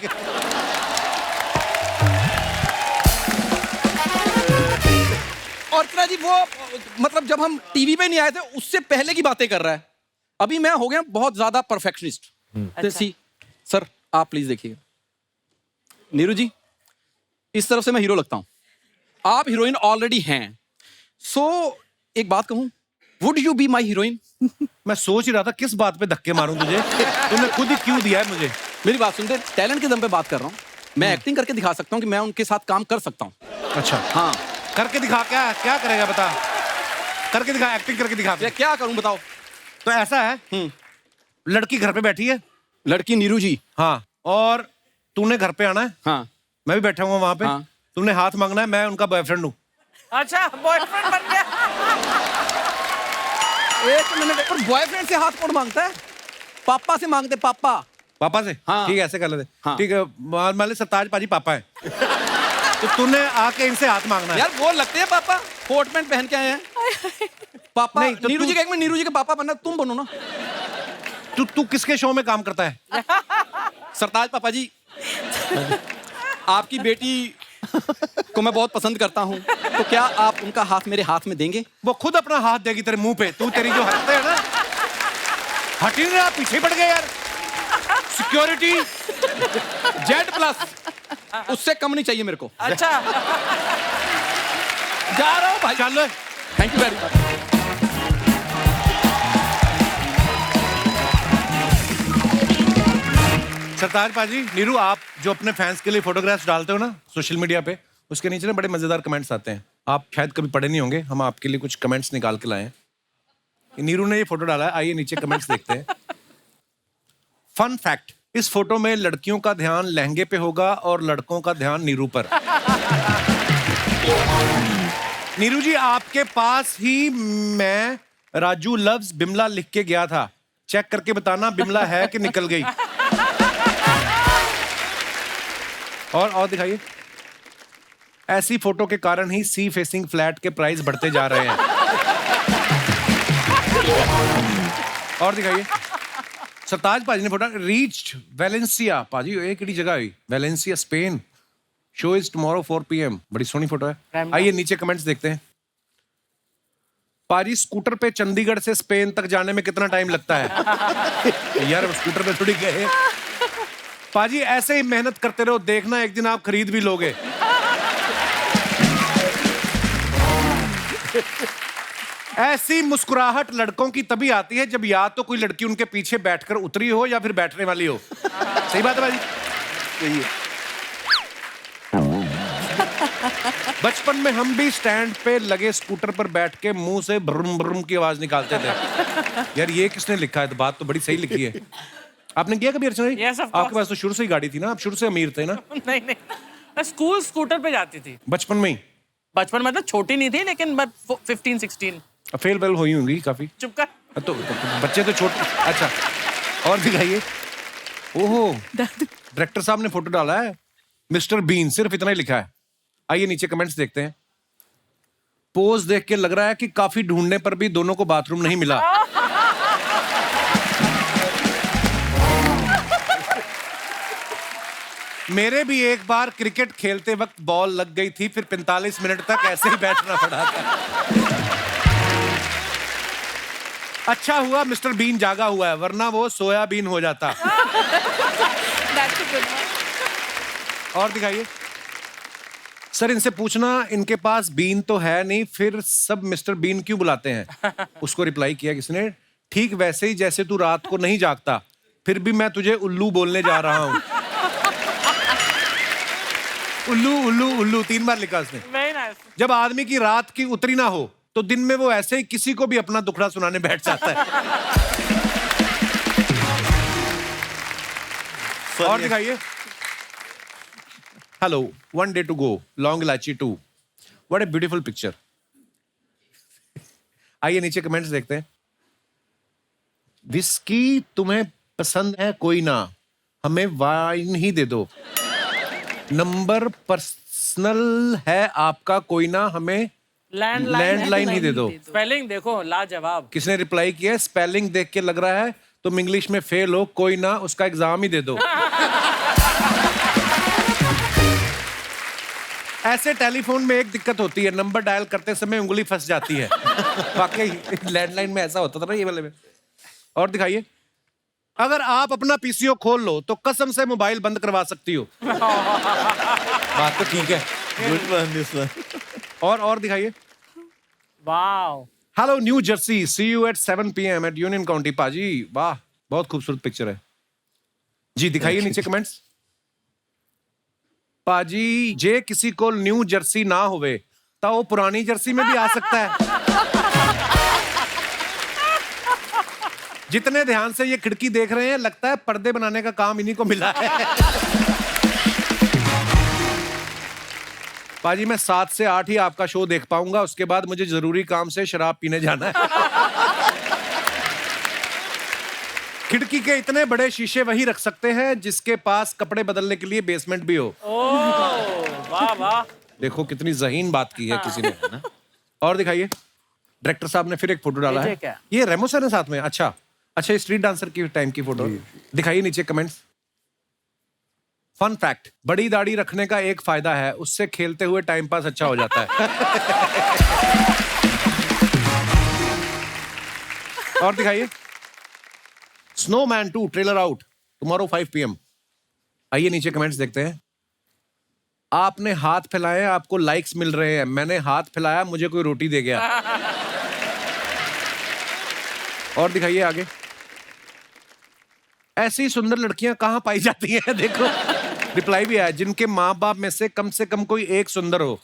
और इतना जी वो मतलब जब हम टीवी पे नहीं आए थे उससे पहले की बातें कर रहा है। अभी मैं हो गया बहुत ज्यादा परफेक्शनिस्ट। सी सर आप प्लीज देखिएगा। नीरू जी, इस तरफ से मैं हीरो लगता हूं, आप हीरोइन ऑलरेडी हैं। सो एक बात कहूं, would you be my heroine? मैं सोच ही रहा था किस बात पे धक्के मारूं तुझे, तुमने खुद ही क्यों दिया है मुझे। मेरी बात सुनते, टैलेंट के दम पे बात कर रहा हूं। मैं एक्टिंग करके दिखा सकता हूं कि मैं उनके साथ काम कर सकता हूं। अच्छा, हाँ, करके दिखा। क्या क्या करेगा बता? करके दिखा, एक्टिंग करके दिखा। मैं क्या करूं बताओ। तो ऐसा है, लड़की घर पे बैठी है, लड़की नीरू जी। हाँ, और तूने घर पे आना है, हाँ, मैं भी बैठा हुआ वहां पे। हाँ। तुमने हाथ मांगना है, मैं उनका बॉयफ्रेंड हूँ। अच्छा, बॉयफ्रेंड बन गया। एक मिनट, पर बॉयफ्रेंड से हाथ कौन मांगता है? पापा से मांगते, पापा। पापा से? हाँ। ठीक है, ऐसे कर लेते। हाँ। ठीक है, मान ले सरताज पाजी पापा है, तो तूने आके इनसे हाथ मांगना है। यार वो लगते हैं पापा, कोट पैंट पहन के आए हैं। पापा नहीं, तो नीरू तू- जी का एक मिनट, नीरू जी के पापा बनना, तुम बनो ना। तू किसके शो में काम करता है? सरताज पापा जी, आपकी बेटी को मैं बहुत पसंद करता हूँ, तो क्या आप उनका हाथ मेरे हाथ में देंगे? वो खुद अपना हाथ देगी तेरे मुंह पे। तू तेरी जो हटते है ना, हट ही नहीं रहा, पीछे पड़ गए यार। सिक्योरिटी Z+, उससे कम नहीं चाहिए मेरे को। अच्छा, जा रहा हूँ भाई। चल। Thank you very much. Sartaj paji, Neeru, आप जो अपने फैंस के लिए फोटोग्राफ्स डालते हो ना सोशल मीडिया पे, उसके नीचे ना बड़े मजेदार कमेंट्स आते हैं। आप शायद कभी पढ़े नहीं होंगे, हम आपके लिए कुछ कमेंट्स निकाल के लाए हैं। नीरू ने ये फोटो डाला है, आइए नीचे कमेंट्स देखते हैं। फन फैक्ट, इस फोटो में लड़कियों का ध्यान लहंगे पे होगा और लड़कों का ध्यान नीरू पर। नीरू जी, आपके पास ही मैं राजू लव्स बिमला लिख के गया था, चेक करके बताना बिमला है कि निकल गई। और दिखाइए। ऐसी फोटो के कारण ही सी फेसिंग फ्लैट के प्राइस बढ़ते जा रहे हैं। और दिखाइए। सरताज पाजी ने फोटो रीच्ड वेलेंसिया पाजी ये किहड़ी जगह है Valencia Spain show is tomorrow 4 PM बड़ी सोहनी फोटो है आइए नीचे कमेंट्स देखते हैं पाजी स्कूटर पे चंडीगढ़ से स्पेन तक जाने में कितना टाइम लगता है यार स्कूटर पे थोड़ी गए पाजी ऐसे ही मेहनत करते रहो देखना एक दिन आप खरीद भी लोगे ऐसी मुस्कुराहट लड़कों की तभी आती है जब या तो कोई लड़की उनके पीछे बैठकर उतरी हो या फिर बैठने वाली हो सही बात है भाई सही है बचपन में हम भी स्टैंड पे लगे स्कूटर पर बैठ के मुंह से ब्रुम ब्रुम की आवाज निकालते थे यार ये किसने लिखा है तो बात तो बड़ी सही लिखी है आपने किया कभी अर्चना जी? Yes, of आपके पास तो शुरू से ही गाड़ी थी ना आप शुरू से अमीर थे ना नहीं नहीं मैं स्कूल स्कूटर पे जाती थी बचपन में ही बचपन मतलब छोटी नहीं थी लेकिन मैं 15-16 फेल वेल हुई होंगी काफी चुप कर तो बच्चे तो छोटे अच्छा और दिखाइए ओहो डायरेक्टर साहब ने फोटो डाला है मिस्टर बीन सिर्फ इतना ही लिखा है आइए नीचे कमेंट्स देखते हैं पोज देख के लग रहा है कि काफी ढूंढने पर भी दोनों को बाथरूम नहीं मिला मेरे भी एक बार क्रिकेट खेलते वक्त बॉल लग गई थी फिर 45 मिनट तक ऐसे ही बैठना पड़ा था अच्छा हुआ मिस्टर बीन जागा हुआ है वरना वो सोयाबीन हो जाता और दिखाइए सर इनसे पूछना इनके पास बीन तो है नहीं फिर सब मिस्टर बीन क्यों बुलाते हैं उसको रिप्लाई किया किसने ठीक वैसे ही जैसे तू रात को नहीं जागता फिर भी मैं तुझे उल्लू बोलने जा रहा हूं उल्लू उल्लू उल्लू 3 बार लिखा उसने Very nice. जब आदमी की रात की उतरी ना हो तो दिन में वो ऐसे ही किसी को भी अपना दुखड़ा सुनाने बैठ जाता है और दिखाइए hello 1 day to go long इलायची 2 व्हाट ए ब्यूटीफुल पिक्चर आइए नीचे कमेंट्स देखते हैं विस्की तुम्हें पसंद है कोई ना हमें वाइन ही दे दो नंबर पर्सनल है आपका कोई ना हमें लैंडलाइन ही दे दो स्पेलिंग देखो लाजवाब किसने रिप्लाई किया स्पेलिंग देख के लग रहा है तुम इंग्लिश में फेल हो कोई ना उसका एग्जाम ही दे दो ऐसे टेलीफोन में एक दिक्कत होती है नंबर डायल करते समय उंगली फंस जाती है वाकई लैंडलाइन में ऐसा होता था ना ये वाले में और दिखाइए अगर आप अपना पीसीओ खोल लो तो कसम से मोबाइल बंद करवा सकती हो बात तो ठीक है गुड वन दिस वन और दिखाइए wow hello New Jersey see you at 7 PM at Union County पाजी वाह बहुत खूबसूरत पिक्चर है जी दिखाइए नीचे कमेंट्स पाजी जे किसी को न्यू जर्सी ना होवे तो वो पुरानी जर्सी में भी आ सकता है जितने ध्यान से ये खिड़की देख रहे हैं लगता है पर्दे बनाने का काम इन्हीं को मिला है पाजी मैं 7 से 8 ही आपका शो देख पाऊंगा उसके बाद मुझे जरूरी काम से शराब पीने जाना है खिड़की के इतने बड़े शीशे वही रख सकते हैं जिसके पास कपड़े बदलने के लिए बेसमेंट भी हो वाह वाह देखो कितनी जहीन बात की है किसी ने ना? और दिखाइए डायरेक्टर साहब ने फिर एक फोटो डाला है क्या? ये रेमो सर है साथ में अच्छा ये स्ट्रीट डांसर की टाइम की फोटो दिखाइए नीचे कमेंट्स फन फैक्ट बड़ी दाढ़ी रखने का एक फायदा है उससे खेलते हुए टाइम पास अच्छा हो जाता है और दिखाइए snowman 2 trailer out tomorrow 5 PM आइए नीचे कमेंट्स देखते हैं आपने हाथ फैलाए आपको लाइक्स मिल रहे हैं मैंने हाथ फैलाया मुझे कोई रोटी दे गया और दिखाइए आगे ऐसी सुंदर लड़कियां कहां पाई जाती हैं देखो रिप्लाई भी आया जिनके माँ बाप में से कम कोई एक सुंदर हो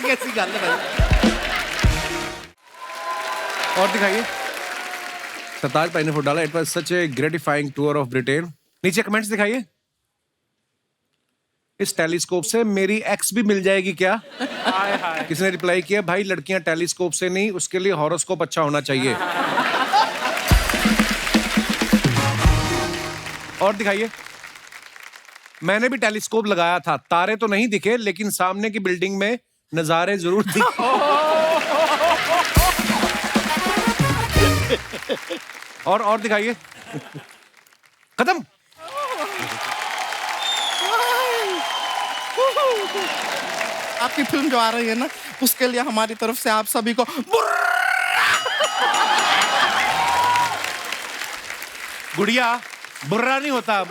कैसी गल है भाई और दिखाइए सरताज भाई ने फोटो डाला it was such A gratifying tour of Britain नीचे कमेंट्स दिखाइए इस टेलीस्कोप से मेरी एक्स भी मिल जाएगी क्या हाय हाय किसने रिप्लाई किया भाई लड़कियां टेलीस्कोप से नहीं उसके लिए हॉरोस्कोप अच्छा होना चाहिए और दिखाइए मैंने भी टेलीस्कोप लगाया था तारे तो नहीं दिखे लेकिन सामने की बिल्डिंग में नजारे जरूर दिखे और दिखाइए। खत्म। आपकी फिल्म जो आ रही है ना, उसके लिए हमारी तरफ से आप सभी को गुड़िया, बुर्रा नहीं होता,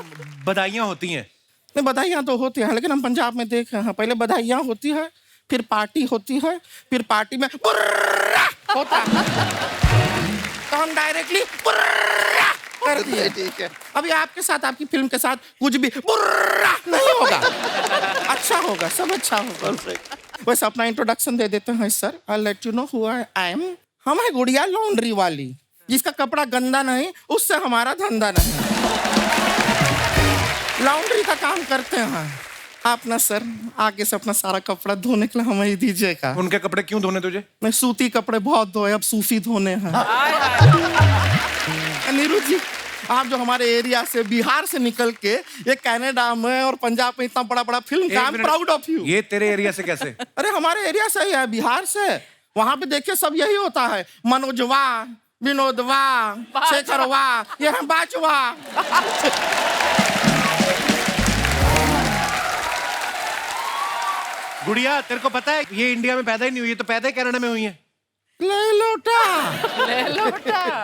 बधाइयां होती हैं। नहीं, बधाइयाँ तो होती हैं, लेकिन हम पंजाब में देखे हैं, पहले बधाइयाँ होती है, फिर पार्टी होती है, फिर पार्टी में बुर्रा होता है, तो हम डायरेक्टली बुर्रा कर दिए। ठीक है। अभी आपके साथ, आपकी फिल्म के साथ कुछ भी बुर्रा नहीं होगा, अच्छा होगा, सब अच्छा होगा। वैसे अपना इंट्रोडक्शन दे देते हैं sir. I let you know who I am. हम है गुड़िया लॉन्ड्री वाली, जिसका कपड़ा गंदा नहीं, उससे हमारा धंधा नहीं। लॉन्ड्री का काम करते हैं। आप ना सर आगे से अपना सारा कपड़ा धोने के लिए हमें ही दीजिएगा। उनके कपड़े क्यों धोने तुझे? मैं सूती कपड़े बहुत धोए, अब सूफी धोने हैं। नीरू जी, आप जो हमारे एरिया से, बिहार से निकल के ये कनाडा में और पंजाब में इतना बड़ा बड़ा फिल्म का, प्राउड ऑफ यू। ये तेरे एरिया से कैसे? अरे हमारे एरिया से ही है, बिहार से। वहां पे देखिए सब यही होता है, मनोजवा, विनोदवा, शेखरवा, ये हम बाचवा। गुड़िया, तेरे को पता है ये इंडिया में पैदा ही नहीं हुई है, तो पैदा ही कनाडा में हुई है। ले लोटा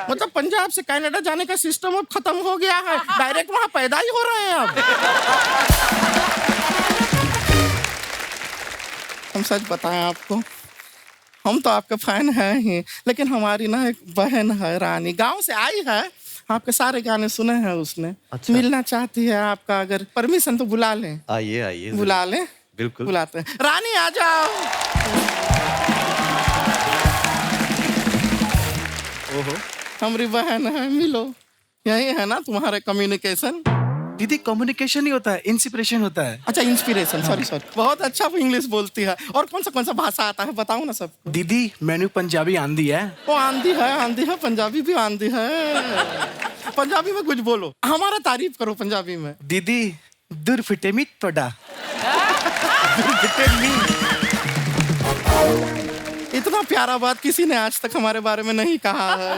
मतलब पंजाब से कनाडा जाने का सिस्टम अब खत्म हो गया है, डायरेक्ट वहां पैदा ही हो रहे हैं अब। हम सच बताएं आपको, हम तो आपके फैन हैं ही, लेकिन हमारी ना एक बहन है रानी, गांव से आई है, आपके सारे गाने सुने हैं उसने। अच्छा। मिलना चाहती है आपका, अगर परमिशन तो बुला लें। आइए आइए, बुला लें, बिल्कुल बुलाते हैं। रानी आ जाओ। ओहो, हमारी बहन है, मिलो। यही है ना तुम्हारे कम्युनिकेशन? दीदी कम्युनिकेशन नहीं होता है, इंस्पिरेशन होता है। अच्छा, इंस्पिरेशन, सॉरी। बहुत अच्छा वो इंग्लिश बोलती है। और कौन सा भाषा आता है बताओ ना सबको। दीदी मैंने पंजाबी आंधी है। वो आंधी है, पंजाबी भी आंधी है। पंजाबी में कुछ बोलो, हमारा तारीफ करो पंजाबी में। दीदी दूर फिटे मित तोड़ा। इतना प्यारा बात किसी ने आज तक हमारे बारे में नहीं कहा है।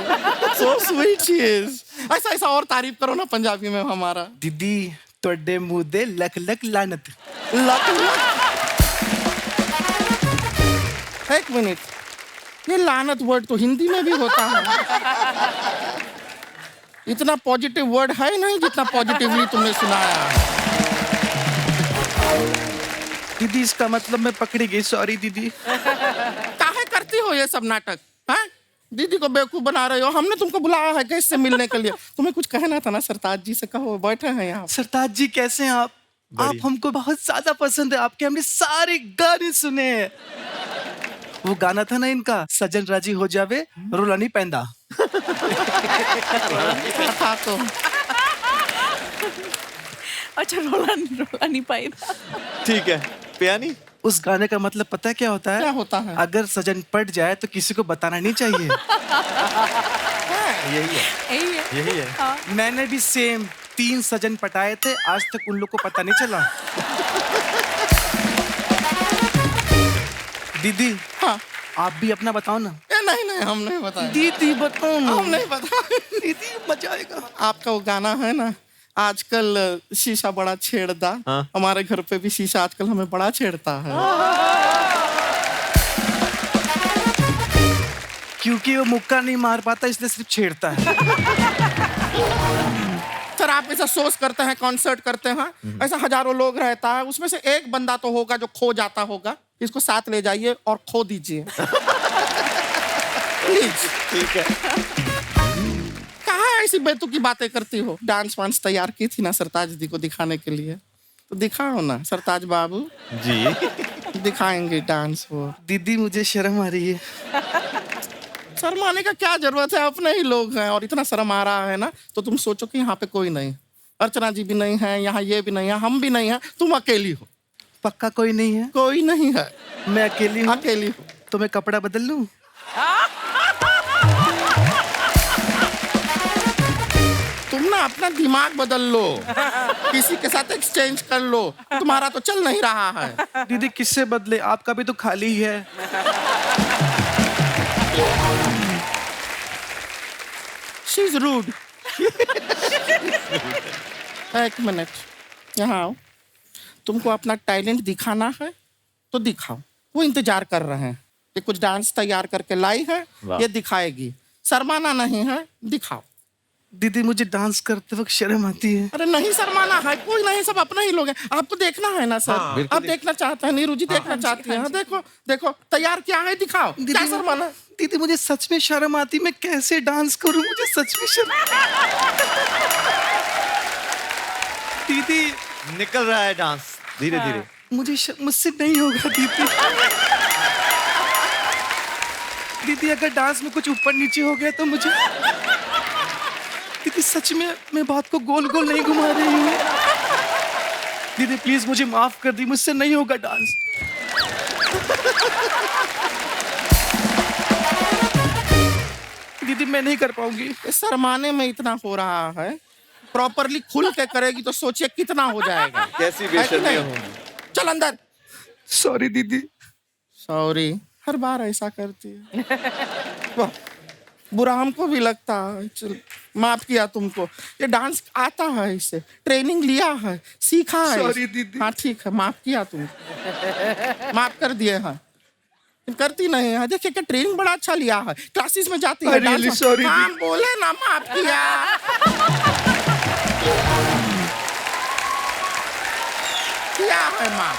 So sweet she is। ऐसा और तारीफ करो ना पंजाबी में हमारा। दीदी तोड़े मुंह दे लक लक लानत। लक। एक मिनट, ये लानत वर्ड तो हिंदी में भी होता है। इतना पॉजिटिव वर्ड है नहीं जितना पॉजिटिवली तुमने सुनाया। दीदी इसका मतलब मैं पकड़ी गई, सॉरी दीदी। काहे करती हो ये सब नाटक? हाँ, दीदी को बेवकूफ बना रहे हो। हमने तुमको बुलाया है कैसे से मिलने के लिए। तुम्हें कुछ कहना था ना सरताज जी से, कहो, बैठे हैं यहाँ। सरताज जी कैसे हैं आप? आप हमको बहुत ज्यादा पसंद है, आपके हमने सारे गाने सुने हैं। वो गाना था ना इनका, सजन राजी हो जावे रोला नहीं पैंदा। था तो अच्छा, रोला नहीं पाई। ठीक है। पियानी, उस गाने का मतलब पता है क्या होता है? क्या होता है? अगर सजन पट जाए तो किसी को बताना नहीं चाहिए। यही है। मैंने भी सेम 3 सजन पटाए थे, आज तक उन लोग को पता नहीं चला। दीदी, हाँ, आप भी अपना बताओ ना। नहीं, हम नहीं बताए। दीदी बताओ ना। हम नहीं बताए। दीदी मजा आएगा। आपका वो गाना है ना, आजकल शीशा बड़ा छेड़ता। हाँ। हमारे घर पे भी शीशा आजकल हमें बड़ा छेड़ता है। क्योंकि वो मुक्का नहीं मार पाता, इसलिए सिर्फ छेड़ता है। सर, आप ऐसा शोज करते हैं, कॉन्सर्ट करते हैं, ऐसा हजारों लोग रहता है, उसमें से एक बंदा तो होगा जो खो जाता होगा। इसको साथ ले जाइए और खो दीजिए। प्लीज। ठीक है। कहाँ ऐसी बेतुकी बातें करती हो? डांस वांस तैयार की थी ना सरताज दी को दिखाने के लिए, तो दिखाओ ना सरताज बाबू जी। दिखाएंगे डांस वो। दीदी मुझे शर्म आ रही है। शर्माने का क्या जरूरत है, अपने ही लोग हैं। और इतना शर्म आ रहा है ना, तो तुम सोचो कि यहाँ पे कोई नहीं, अर्चना जी भी नहीं है, यहाँ ये भी नहीं है, हम भी नहीं है, तुम अकेली हो। पक्का कोई नहीं है? कोई नहीं है, मैं अकेली हूँ। अकेली हो। तो मैं कपड़ा बदल लूं? तुम ना अपना दिमाग बदल लो, किसी के साथ एक्सचेंज कर लो, तुम्हारा तो चल नहीं रहा है। दीदी किससे बदले, आपका भी तो खाली ही है। She is rude. एक मिनट, यहाँ आओ। तुमको अपना टैलेंट दिखाना है तो दिखाओ, वो इंतजार कर रहे हैं। ये कुछ डांस तैयार करके लाई है, ये दिखाएगी। शर्माना नहीं है, दिखाओ। दीदी मुझे डांस करते वक्त शर्म आती है। अरे नहीं शर्माना है, कोई नहीं, सब अपने ही लोग हैं। आपको देखना है ना सर? आप देखना चाहते हैं, नीरू जी देखना चाहती है। देखो देखो तैयार क्या है, दिखाओ। क्या शर्माना? दीदी मुझे सच में शर्म आती, मैं कैसे डांस करूं? मुझे सच में शर्म। दीदी निकल रहा है डांस धीरे धीरे। मुझसे नहीं होगा दीदी। दीदी अगर डांस में कुछ ऊपर नीचे हो गया तो मुझे, दीदी सच में मैं बात को गोल गोल नहीं घुमा रही हूँ। दीदी प्लीज मुझे माफ कर दी, मुझसे नहीं होगा डांस। दीदी मैं नहीं कर पाऊंगी। शर्माने में इतना हो रहा है, प्रॉपरली खुल के करेगी तो सोचिए कितना हो जाएगा। कैसी है कि बेशर्मी नहीं? होगी। चल अंदर। सॉरी दीदी। सॉरी, हर बार ऐसा करती है। वाह, बुरा हमको भी लगता है। चल माफ किया तुमको। ये डांस आता है, इसे ट्रेनिंग लिया है, सीखा है। Sorry, दीदी। हाँ ठीक है, माफ किया तुमको, माफ कर दिए हैं। करती नहीं है, देखिए कि ट्रेनिंग बड़ा अच्छा लिया है, क्लासेस में जाती है। really sorry, हाँ बोले ना, माफ किया। किया है माफ,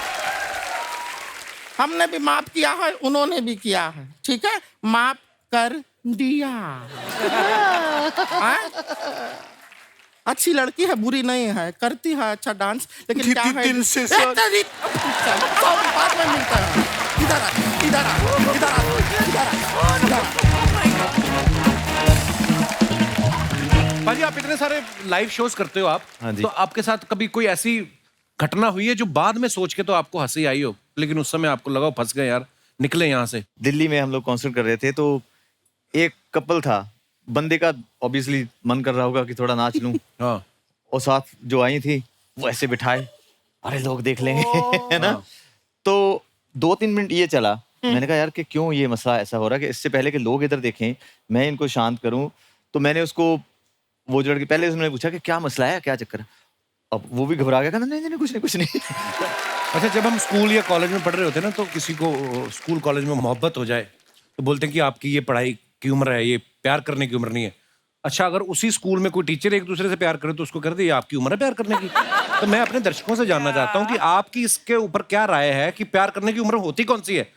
हमने भी माफ किया है, उन्होंने भी किया है। ठीक है, माफ कर दिया। हाँ? अच्छी लड़की है, बुरी नहीं है, करती है अच्छा डांस, लेकिन क्या है दिल से sorry। बाद में मिलता है। इधर आ, इधर आ, इधर आ, इधर आ, इधर आ। भाजी आप इतने सारे लाइव शोज करते हो आप, हाँ जी। तो आपके साथ कभी कोई ऐसी घटना हुई है जो बाद में सोच के तो आपको हंसी आई हो, लेकिन उस समय आपको लगा फंस गए यार, निकले यहाँ से? दिल्ली में हम लोग कॉन्सर्ट कर रहे थे, तो एक कपल था। बंदे का ऑब्वियसली मन कर रहा होगा कि थोड़ा नाच लूं। हाँ। और साथ जो आई थी वो ऐसे बिठाए, अरे लोग देख लेंगे, है ना। तो 2-3 मिनट ये चला। मैंने कहा यार कि क्यों ये मसला ऐसा हो रहा है कि इससे पहले कि लोग इधर देखें, मैं इनको शांत करूं। तो मैंने उसको, वो जो लड़की, पहले उसने पूछा कि क्या मसला है, क्या चक्कर है। अब वो भी घबरा गया, नहीं नहीं कुछ नहीं कुछ नहीं। अच्छा, जब हम स्कूल या कॉलेज में पढ़ रहे होते हैं ना, तो किसी को स्कूल कॉलेज में मोहब्बत हो जाए तो बोलते हैं कि आपकी ये पढ़ाई की उम्र है, ये प्यार करने की उम्र नहीं है। अच्छा, अगर उसी स्कूल में कोई टीचर एक दूसरे से प्यार करे तो उसको कर दे ये आपकी उम्र है प्यार करने की। तो मैं अपने दर्शकों से जानना चाहता हूँ कि आपकी इसके ऊपर क्या राय है कि प्यार करने की उम्र होती कौन सी है?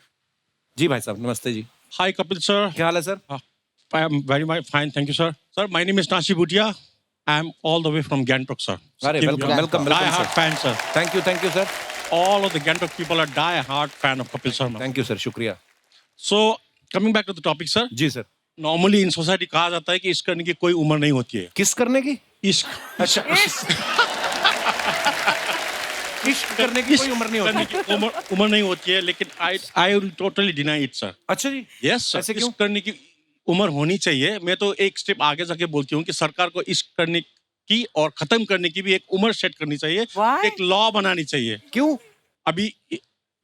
जी भाई साहब, नमस्ते जी। Hi, Kapil sir. क्या हाल है sir? I am very fine, thank you, sir. Sir, my name is Nashi Bhutia. I am all the way from Gangtok, sir. अरे welcome Die-hard fan, sir. Thank you sir. All of the Gangtok people are die-hard fan of Kapil Sharma. Thank you sir, शुक्रिया। So, coming back to the topic, sir. जी sir. Normally in society कहा जाता है कि इश्क करने की कोई उम्र नहीं होती है। किस करने की? इश्क अच्छा, इश्क करने की कोई उम्र नहीं करने होती। की उम्र नहीं होती है, लेकिन I will totally deny it, sir. अच्छा जी, Yes, sir. ऐसे क्यों? इश्क करने की उम्र होनी चाहिए। मैं तो एक स्टेप आगे जाके बोलती हूँ कि सरकार को इश्क करने की और खत्म करने की भी एक उम्र सेट करनी चाहिए, Why? एक लॉ बनानी चाहिए। क्यों? अभी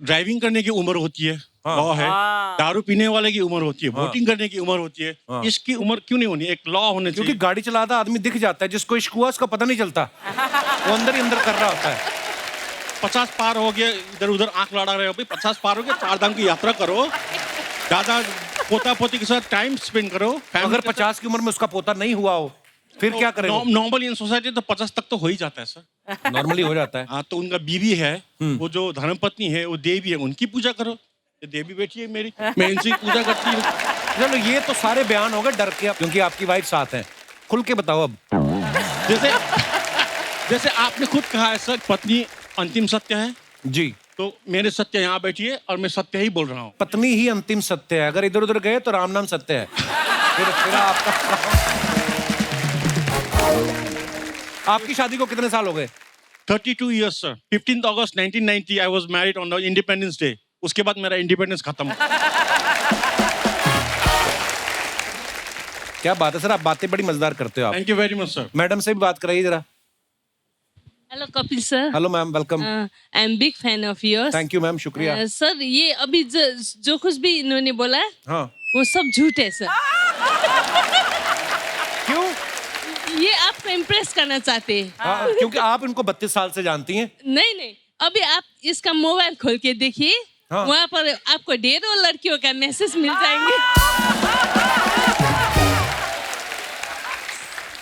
ड्राइविंग करने की उम्र होती है, हाँ। लॉ है। हाँ। दारू पीने वाले की उम्र होती है, हाँ। वोटिंग करने की उम्र होती है। हाँ। इसकी उम्र क्यों नहीं होनी? एक लॉ होने क्योंकि चाहिए। गाड़ी चलाता आदमी दिख जाता है, जिसको इश्क हुआ उसका पता नहीं चलता, वो अंदर ही अंदर कर रहा होता है। 50 पार हो गया, इधर उधर आंख लड़ा रहे हो भाई। 50 पार हो गया, 4 धाम की यात्रा करो, दादा पोता पोती के साथ टाइम स्पेंड करो। अगर 50 की उम्र में उसका पोता नहीं हुआ हो फिर क्या करेगा? नॉर्मली इन सोसाइटी तो 50 तक तो हो ही जाता है सर। नॉर्मली हो जाता है। हाँ, तो उनका बीवी है, वो जो धर्मपत्नी है, वो देवी है, उनकी पूजा करो। ये देवी बेटी है मेरी, मैं इनकी पूजा करती हूँ। चलो, ये तो सारे बयान हो गए डर के, क्योंकि आपकी वाइफ साथ है। खुल के बताओ अब। जैसे आपने खुद कहा है सर, पत्नी अंतिम सत्य है। जी, तो मेरे सत्य यहाँ बैठी है और मैं सत्य ही बोल रहा हूँ। पत्नी ही अंतिम सत्य है। अगर इधर उधर गए तो राम नाम सत्य है। फिर आपका आपकी शादी को कितने साल हो गए? 32 years sir. 15 August 1990 I was married on the Independence Day। उसके बाद मेरा इंडिपेंडेंस खत्म। क्या बात है सर, आप बातें बड़ी मजेदार करते हो आप। Thank you very much sir. Madam से भी बात कराइए जरा। Hello Kapil sir. Hello ma'am, welcome. I am big fan of yours. Thank you ma'am, शुक्रिया। सर, ये अभी जो कुछ भी इन्होंने बोला हाँ, वो सब झूठ है सर। क्यों? ये आपको इम्प्रेस करना चाहते हैं। हाँ, क्योंकि आप इनको 32 साल से जानती हैं। नहीं नहीं, अभी आप इसका मोबाइल खोल के देखिए, हाँ। वहाँ पर आपको ढेरों लड़कियों का मैसेज मिल जाएंगे।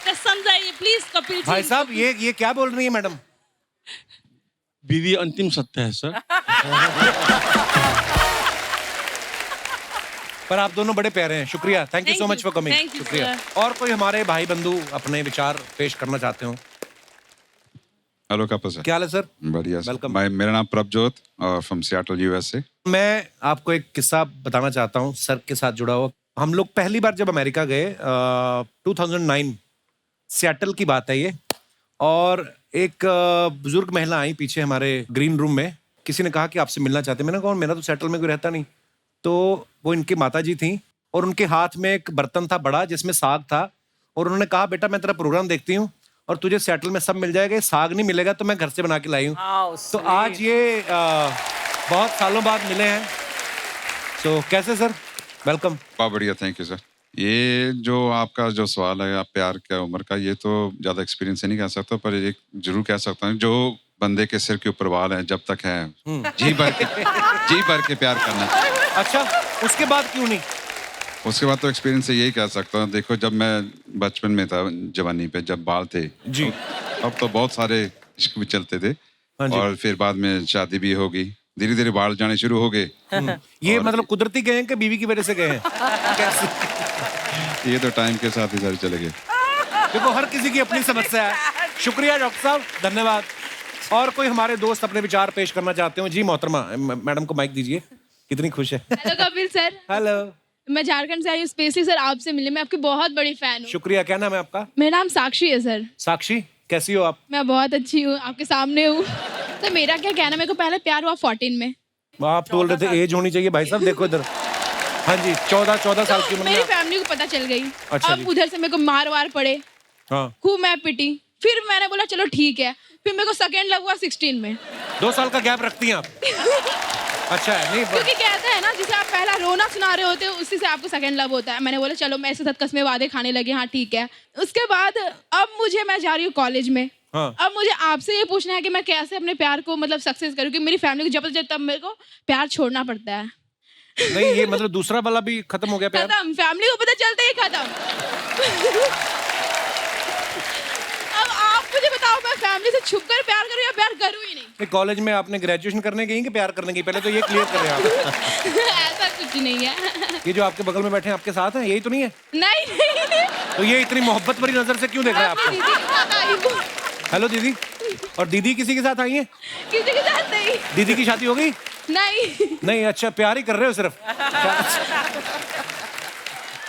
तो समझाइए प्लीज कपिल भाई जी। साहब ये क्या बोल रही है मैडम? बीवी अंतिम सत्य है सर। पर आप दोनों बड़े प्यारे हैं। शुक्रिया, thank you Thank so you. Much for coming. Thank you, शुक्रिया। sir. और कोई हमारे भाई बंधु अपने विचार पेश करना चाहते हो? Hello Kapil sir. क्या हाल है सर? बढ़िया सर। Welcome. मेरा नाम प्रभजोत और फ्रॉम सियाटल यूएसए। मैं आपको एक किस्सा बताना चाहता हूँ सर के साथ जुड़ा हुआ। हम लोग पहली बार जब अमेरिका गए 2009 सियाटल की बात है ये, और एक बुजुर्ग महिला आई पीछे हमारे ग्रीन रूम में। किसी ने कहा कि आपसे मिलना चाहते हैं। मैंने कहा मेरा तो सियाटल में कोई रहता नहीं। तो वो इनकी माताजी थी और उनके हाथ में एक बर्तन था बड़ा जिसमें साग था, और उन्होंने कहा बेटा मैं तेरा प्रोग्राम देखती हूँ और तुझे सियाटल में सब मिल जाएगा, ये साग नहीं मिलेगा तो मैं घर से बना के लाई हूँ। तो आज ये बहुत सालों बाद मिले हैं। तो कैसे सर? वेलकम। बहुत बढ़िया, थैंक यू सर। ये जो आपका जो सवाल है आप प्यार क्या उम्र का, ये तो ज़्यादा एक्सपीरियंस से नहीं कह सकता, पर एक जरूर कह सकता हूँ जो बंदे के सिर के ऊपर बाल है जब तक है जी भर के प्यार करना। अच्छा, उसके बाद क्यों नहीं? उसके बाद तो एक्सपीरियंस से यही कह सकता हूँ। देखो जब मैं बचपन में था, जवानी पे जब बाल थे जी, अब तो बहुत सारे इश्क भी चलते थे, हाँ जी। और फिर बाद में शादी भी हो गई, धीरे धीरे बाल जाने शुरू हो गए। ये मतलब कुदरती गए हैं कि बीवी की वजह से गए हैं? कैसे? ये तो टाइम के साथ ही सारे चले गए। देखो हर किसी की अपनी समस्या है। शुक्रिया डॉक्टर साहब, धन्यवाद। और कोई हमारे दोस्त अपने विचार पेश करना चाहते हो? जी मोहतरमा, मैडम को माइक दीजिए। कितनी खुश है। Hello Kapil sir. हेलो। मैं झारखंड से आई हूँ स्पेशली सर आपसे मिलने। मैं आपकी बहुत बड़ी फैन हूँ। शुक्रिया। क्या नाम है आपका? मेरा नाम साक्षी है सर। साक्षी, कैसी हो आप? मैं बहुत अच्छी हूँ, आपके सामने हूँ। तो मेरा क्या कहना, मेरे को पहले प्यार हुआ 14 में। आप बोल रहे थे एज होनी चाहिए। भाई साहब देखो इधर। हाँ जी, 14 साल की उम्र मेरी में। फैमिली को पता चल गई। अच्छा अब जी। उधर से मेरे को मार वार पड़े, हाँ, खूब मैं पिटी। फिर मैंने बोला चलो ठीक है। फिर मेरे को सेकेंड लव हुआ 16 में। 2 साल का गैप रखती हैं आप? अच्छा है, नहीं क्योंकि कहते हैं ना, जिसे आप पहला रोना सुना रहे होते हो उसी से आपको सेकंड लव होता है। मैंने बोला चलो, मैं इसके साथ कसमें वादे खाने लगी। हाँ ठीक है। उसके बाद अब मैं जा रही हूँ कॉलेज में। हाँ। अब मुझे आपसे ये पूछना है कि मैं कैसे अपने प्यार को मतलब सक्सेस करूँ, कि मेरी फैमिली को जब तब मेरे को प्यार छोड़ना पड़ता है। नहीं, ये मतलब दूसरा वाला भी खत्म हो गया प्यार? खत्म, फैमिली को पता चलता ही खत्म। अब आप मुझे बताओ, मैं फैमिली से छुप कर प्यार करूँ या प्यार करूँ ही नहीं? कॉलेज में आपने ग्रेजुएशन करने गई कि प्यार करने गई? पहले तो ये क्लियर करें आप। ऐसा कुछ नहीं है। ये जो आपके बगल में बैठे हैं आपके साथ हैं, यही तो नहीं है? नहीं नहीं, तो ये इतनी मोहब्बत भरी नजर से क्यों देख रहे हैं अपनी आपको? दीदी के साथ आई हूँ। हेलो दीदी। और दीदी किसी के साथ आई है? किसी के साथ नहीं। दीदी की शादी हो गई? नहीं। नहीं, अच्छा, प्यार ही कर रहे हो सिर्फ।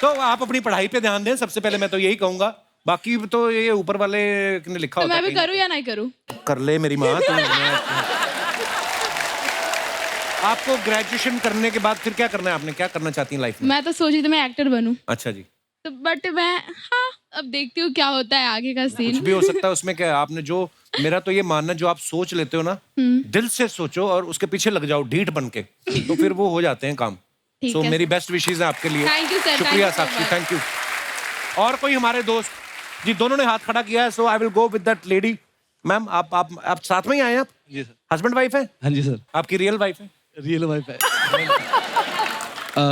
तो आप अपनी पढ़ाई पे ध्यान दें सबसे पहले, मैं तो यही कहूंगा। बाकी तो ये ऊपर वाले ने लिखा तो होता मैं भी है। करूँ या नहीं करूँ? कर ले मेरी माँ। आपको ग्रेजुएशन करने के बाद फिर क्या करना है? आपने क्या करना चाहती हैं लाइफ में? मैं तो सोची थी मैं एक्टर बनूं। अच्छा जी। तो बट मैं हाँ, अब देखती हूँ क्या होता है आगे का कुछ सीन। भी हो सकता है उसमें। क्या है, आपने जो, मेरा तो ये मानना है, जो आप सोच लेते हो ना, दिल से सोचो और उसके पीछे लग जाओ ढीठ बन के, तो फिर वो हो जाते हैं काम। ठीक सो है। मेरी बेस्ट विशेष है आपके लिए। Thank you, sir. शुक्रिया Thank you so Sakshi, much. Thank you. और कोई हमारे दोस्त? जी, दोनों ने हाथ खड़ा किया है, so I will go with that lady. Ma'am, आप साथ में ही आए हैं? आप जी सर। हस्बैंड वाइफ है? हाँ जी सर। आपकी रियल वाइफ है? रियल वाइफ है।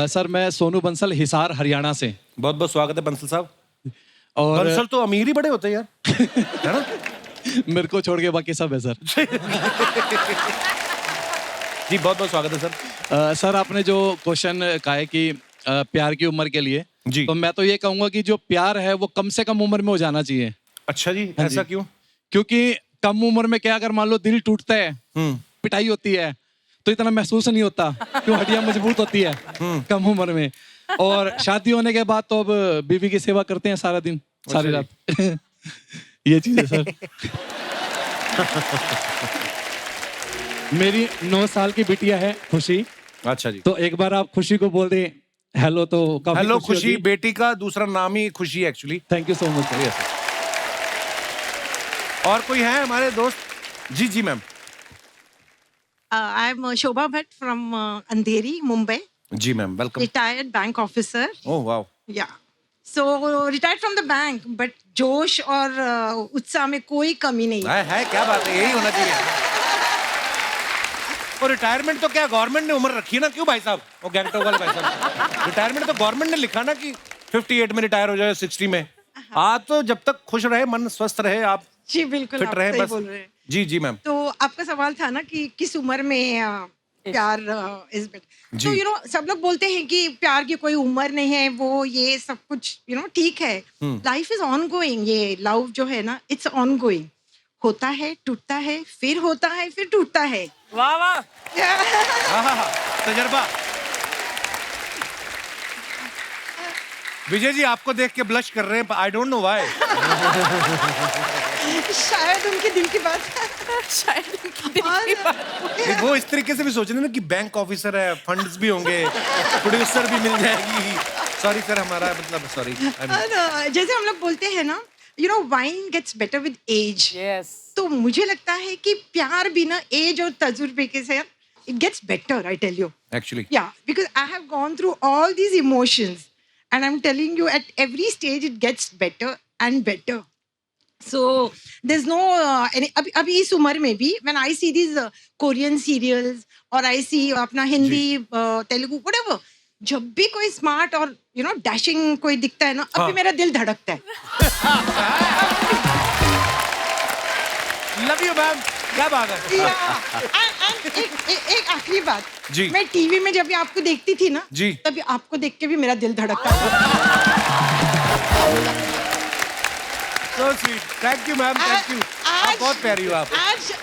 सर मैं सोनू बंसल, हिसार हरियाणा से। बहुत बहुत स्वागत है बंसल साहब। और बंसल तो अमीर ही बड़े होते हैं यार, है ना? मेरे को छोड़ के बाकी सब है सर। जी, बहुत बहुत स्वागत है सर। सर आपने जो क्वेश्चन कहा है कि प्यार की उम्र के लिए, जी, तो मैं तो ये कहूंगा कि जो प्यार है वो कम से कम उम्र में हो जाना चाहिए। अच्छा जी, हाँ ऐसा जी। क्यों? क्योंकि कम उम्र में क्या, अगर मान लो दिल टूटता है, पिटाई होती है, तो इतना महसूस नहीं होता क्यों, हड्डियां मजबूत होती है कम उम्र में। और शादी होने के बाद तो अब बीवी की सेवा करते हैं सारा दिन सारी रात। ये चीज है सर। मेरी 9 साल की बिटिया है खुशी। अच्छा जी। तो एक बार आप खुशी को बोल दें हेलो, तो काफी हेलो खुशी खुशी, होगी। बेटी का दूसरा नाम ही खुशी है actually. Thank you so much sir. और कोई है हमारे दोस्त? जी जी ma'am. I am Shobha Bhatt from Andheri, Mumbai. जी ma'am, welcome. Retired bank officer. Oh wow. Yeah. So retired from the bank, but जोश और उत्साह में कोई कमी नहीं है क्या बात है, यही होना चाहिए। और रिटायरमेंट तो क्या गवर्नमेंट ने उम्र रखी है ना, क्यों भाई साहब, वो गैंगटॉक वाले भाई साहब, रिटायरमेंट तो गवर्नमेंट ने लिखा ना कि 58 में रिटायर हो जाए, 60 में। आप तो जब तक खुश रहे, मन स्वस्थ रहे, आप जी बिल्कुल फिट आप रहे सही बस। बोल रहे हैं। जी जी मैम। तो आपका सवाल था ना कि किस उम्र में प्यार इज बेटर। तो यू नो सब लोग बोलते हैं कि प्यार की कोई उम्र नहीं है, वो ये सब कुछ यू नो ठीक है। लाइफ इज ऑन गोइंग, ये लव जो है ना इट्स ऑन गोइंग, होता है, टूटता है, फिर होता है, फिर टूटता है। वाह वाह, तजर्बा। विजय जी आपको देख के ब्लश कर रहे हैं, आई डोंट नो व्हाई। शायद उनके दिल की बात शायद उनकी दिल की बात। वो इस तरीके से भी सोच रहे हैं ना कि बैंक ऑफिसर है, फंड्स भी होंगे, प्रोड्यूसर भी मिल जाएगी। सॉरी सर, हमारा मतलब सॉरी। जैसे हम लोग बोलते हैं ना, you know wine gets better with age. Yes. तो मुझे लगता है कि प्यार भी ना एज और तजुर्बे के साथ it gets better, I tell you. Actually Yeah, because I have gone through all these emotions, and I'm telling you, at every stage it gets better and better. So there's no अभी इस उम्र में भी when I see these Korean serials or I see अपना Hindi Telugu whatever, जब भी कोई smart और यू नो डैशिंग कोई दिखता है ना, अभी मेरा दिल धड़कता है। लव यू मैम, क्या बात है। And एक आखिरी बात जी। मैं टीवी में जब भी आपको देखती थी ना जी। तभी आपको देख के भी मेरा दिल धड़कता था। So sweet, thank you ma'am, thank you. आप बहुत प्यारी हो आप।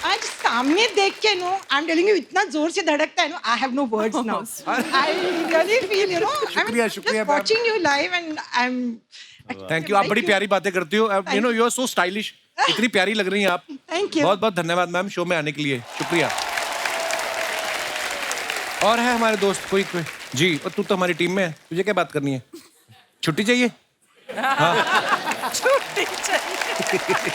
आज सामने देख के no I am telling you, इतना जोर से धड़कता है no, I have no words now. I really feel you know, शुक्रिया, शुक्रिया ma'am. Watching you live and I am thank you, आप बड़ी प्यारी बातें करती हो, you know you are so stylish, इतनी प्यारी लग रही हैं आप। Thank you. बहुत बहुत धन्यवाद मैम शो में आने के लिए, शुक्रिया। और है हमारे दोस्त कोई जी, और तू तो हमारी टीम में है, तुझे क्या बात करनी है, छुट्टी चाहिए? छुट्टी चाहिए।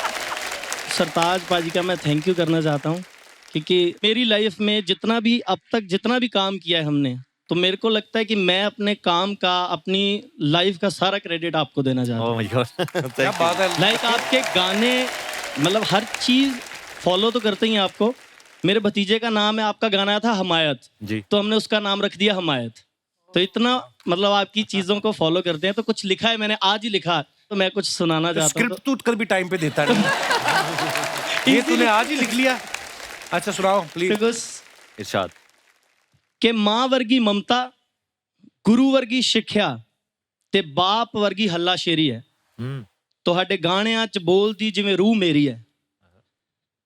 सरताज पाजी का मैं थैंक यू करना चाहता हूँ, क्योंकि मेरी लाइफ में जितना भी अब तक जितना भी काम किया है हमने, तो मेरे को लगता है कि मैं अपने काम का, अपनी लाइफ का सारा क्रेडिट आपको देना चाहता हूँ। Oh my God. क्या बात है। लाइक आपके गाने, मतलब हर चीज फॉलो तो करते ही हैं आपको। मेरे भतीजे का नाम है, आपका गाना था हमायत जी, तो हमने उसका नाम रख दिया हमायत। तो इतना मतलब आपकी चीजों को फॉलो करते हैं। तो कुछ लिखा है, मैंने आज ही लिखा, तो मैं कुछ सुनाना चाहता हूँ। स्क्रिप्ट तू कल भी टाइम पे देता नहीं। ये तूने आज ही लिख लिया? अच्छा सुनाओ प्लीज। इरशाद। कि मां वर्गी ममता, गुरु वर्गी सिੱਖਿਆ ਤੇ ਬਾਪ ਵਰਗੀ ਹੱਲਾ ਸ਼ੇਰੀ ਹੈ। ਤੁਹਾਡੇ ਗਾਣਿਆਂ 'ਚ ਬੋਲਦੀ ਜਿਵੇਂ ਰੂਹ ਮੇਰੀ ਹੈ।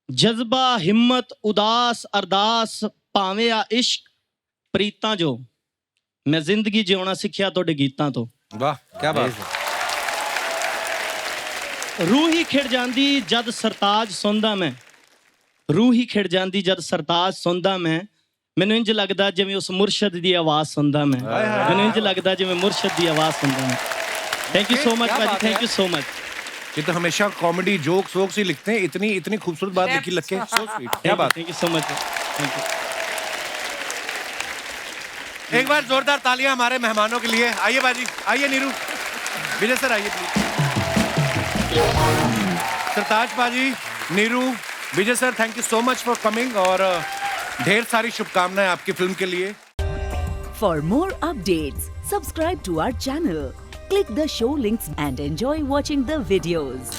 ਜਜ਼ਬਾ, ਹਿੰਮਤ, ਉਦਾਸ, ਅਰਦਾਸ, ਭਾਵੇਂ ਆ ਇਸ਼ਕ, ਪ੍ਰੀਤਾਂ ਜੋ ਮੈਂ ਜ਼ਿੰਦਗੀ ਜਿਉਣਾ ਸਿੱਖਿਆ ਤੁਹਾਡੇ ਗੀਤਾਂ ਤੋਂ। ਵਾਹ ਕੀ ਬਾਤ ਹੈ। रूह ही खिड़ जांदी जद सरताज सुनदा मैं, रूह ही खिड़ जांदी जद सरताज सुनदा मैं। ਮੈਨੂੰ ਇੰਜ ਲੱਗਦਾ ਜਿਵੇਂ ਉਸ ਮੁਰਸ਼ਦ ਦੀ ਆਵਾਜ਼ ਸੁਣਦਾ ਮੈਂ। ਮੈਨੂੰ ਇੰਜ ਲੱਗਦਾ ਜਿਵੇਂ ਮੁਰਸ਼ਦ ਦੀ ਆਵਾਜ਼ ਸੁਣਦਾ ਮੈਂ। थैंक यू सो मच भाजी, थैंक यू सो मच। ये तो हमेशा कॉमेडी जोक्स वोक्स ही लिखते हैं, इतनी इतनी खूबसूरत बात लिखी लग के, सो स्वीट, क्या बात। Thank you so much, thank you. एक बार जोरदार तालियां हमारे मेहमानों के लिए। आइए बाजी, आइए नीरू, विजय सर आइए प्लीज। सरताज बाजी, Neeru, Vijay sir, thank you so much for coming, और ढेर सारी शुभकामनाएं आपकी फिल्म के लिए। For more updates, subscribe to our channel, click the show links and enjoy watching the videos.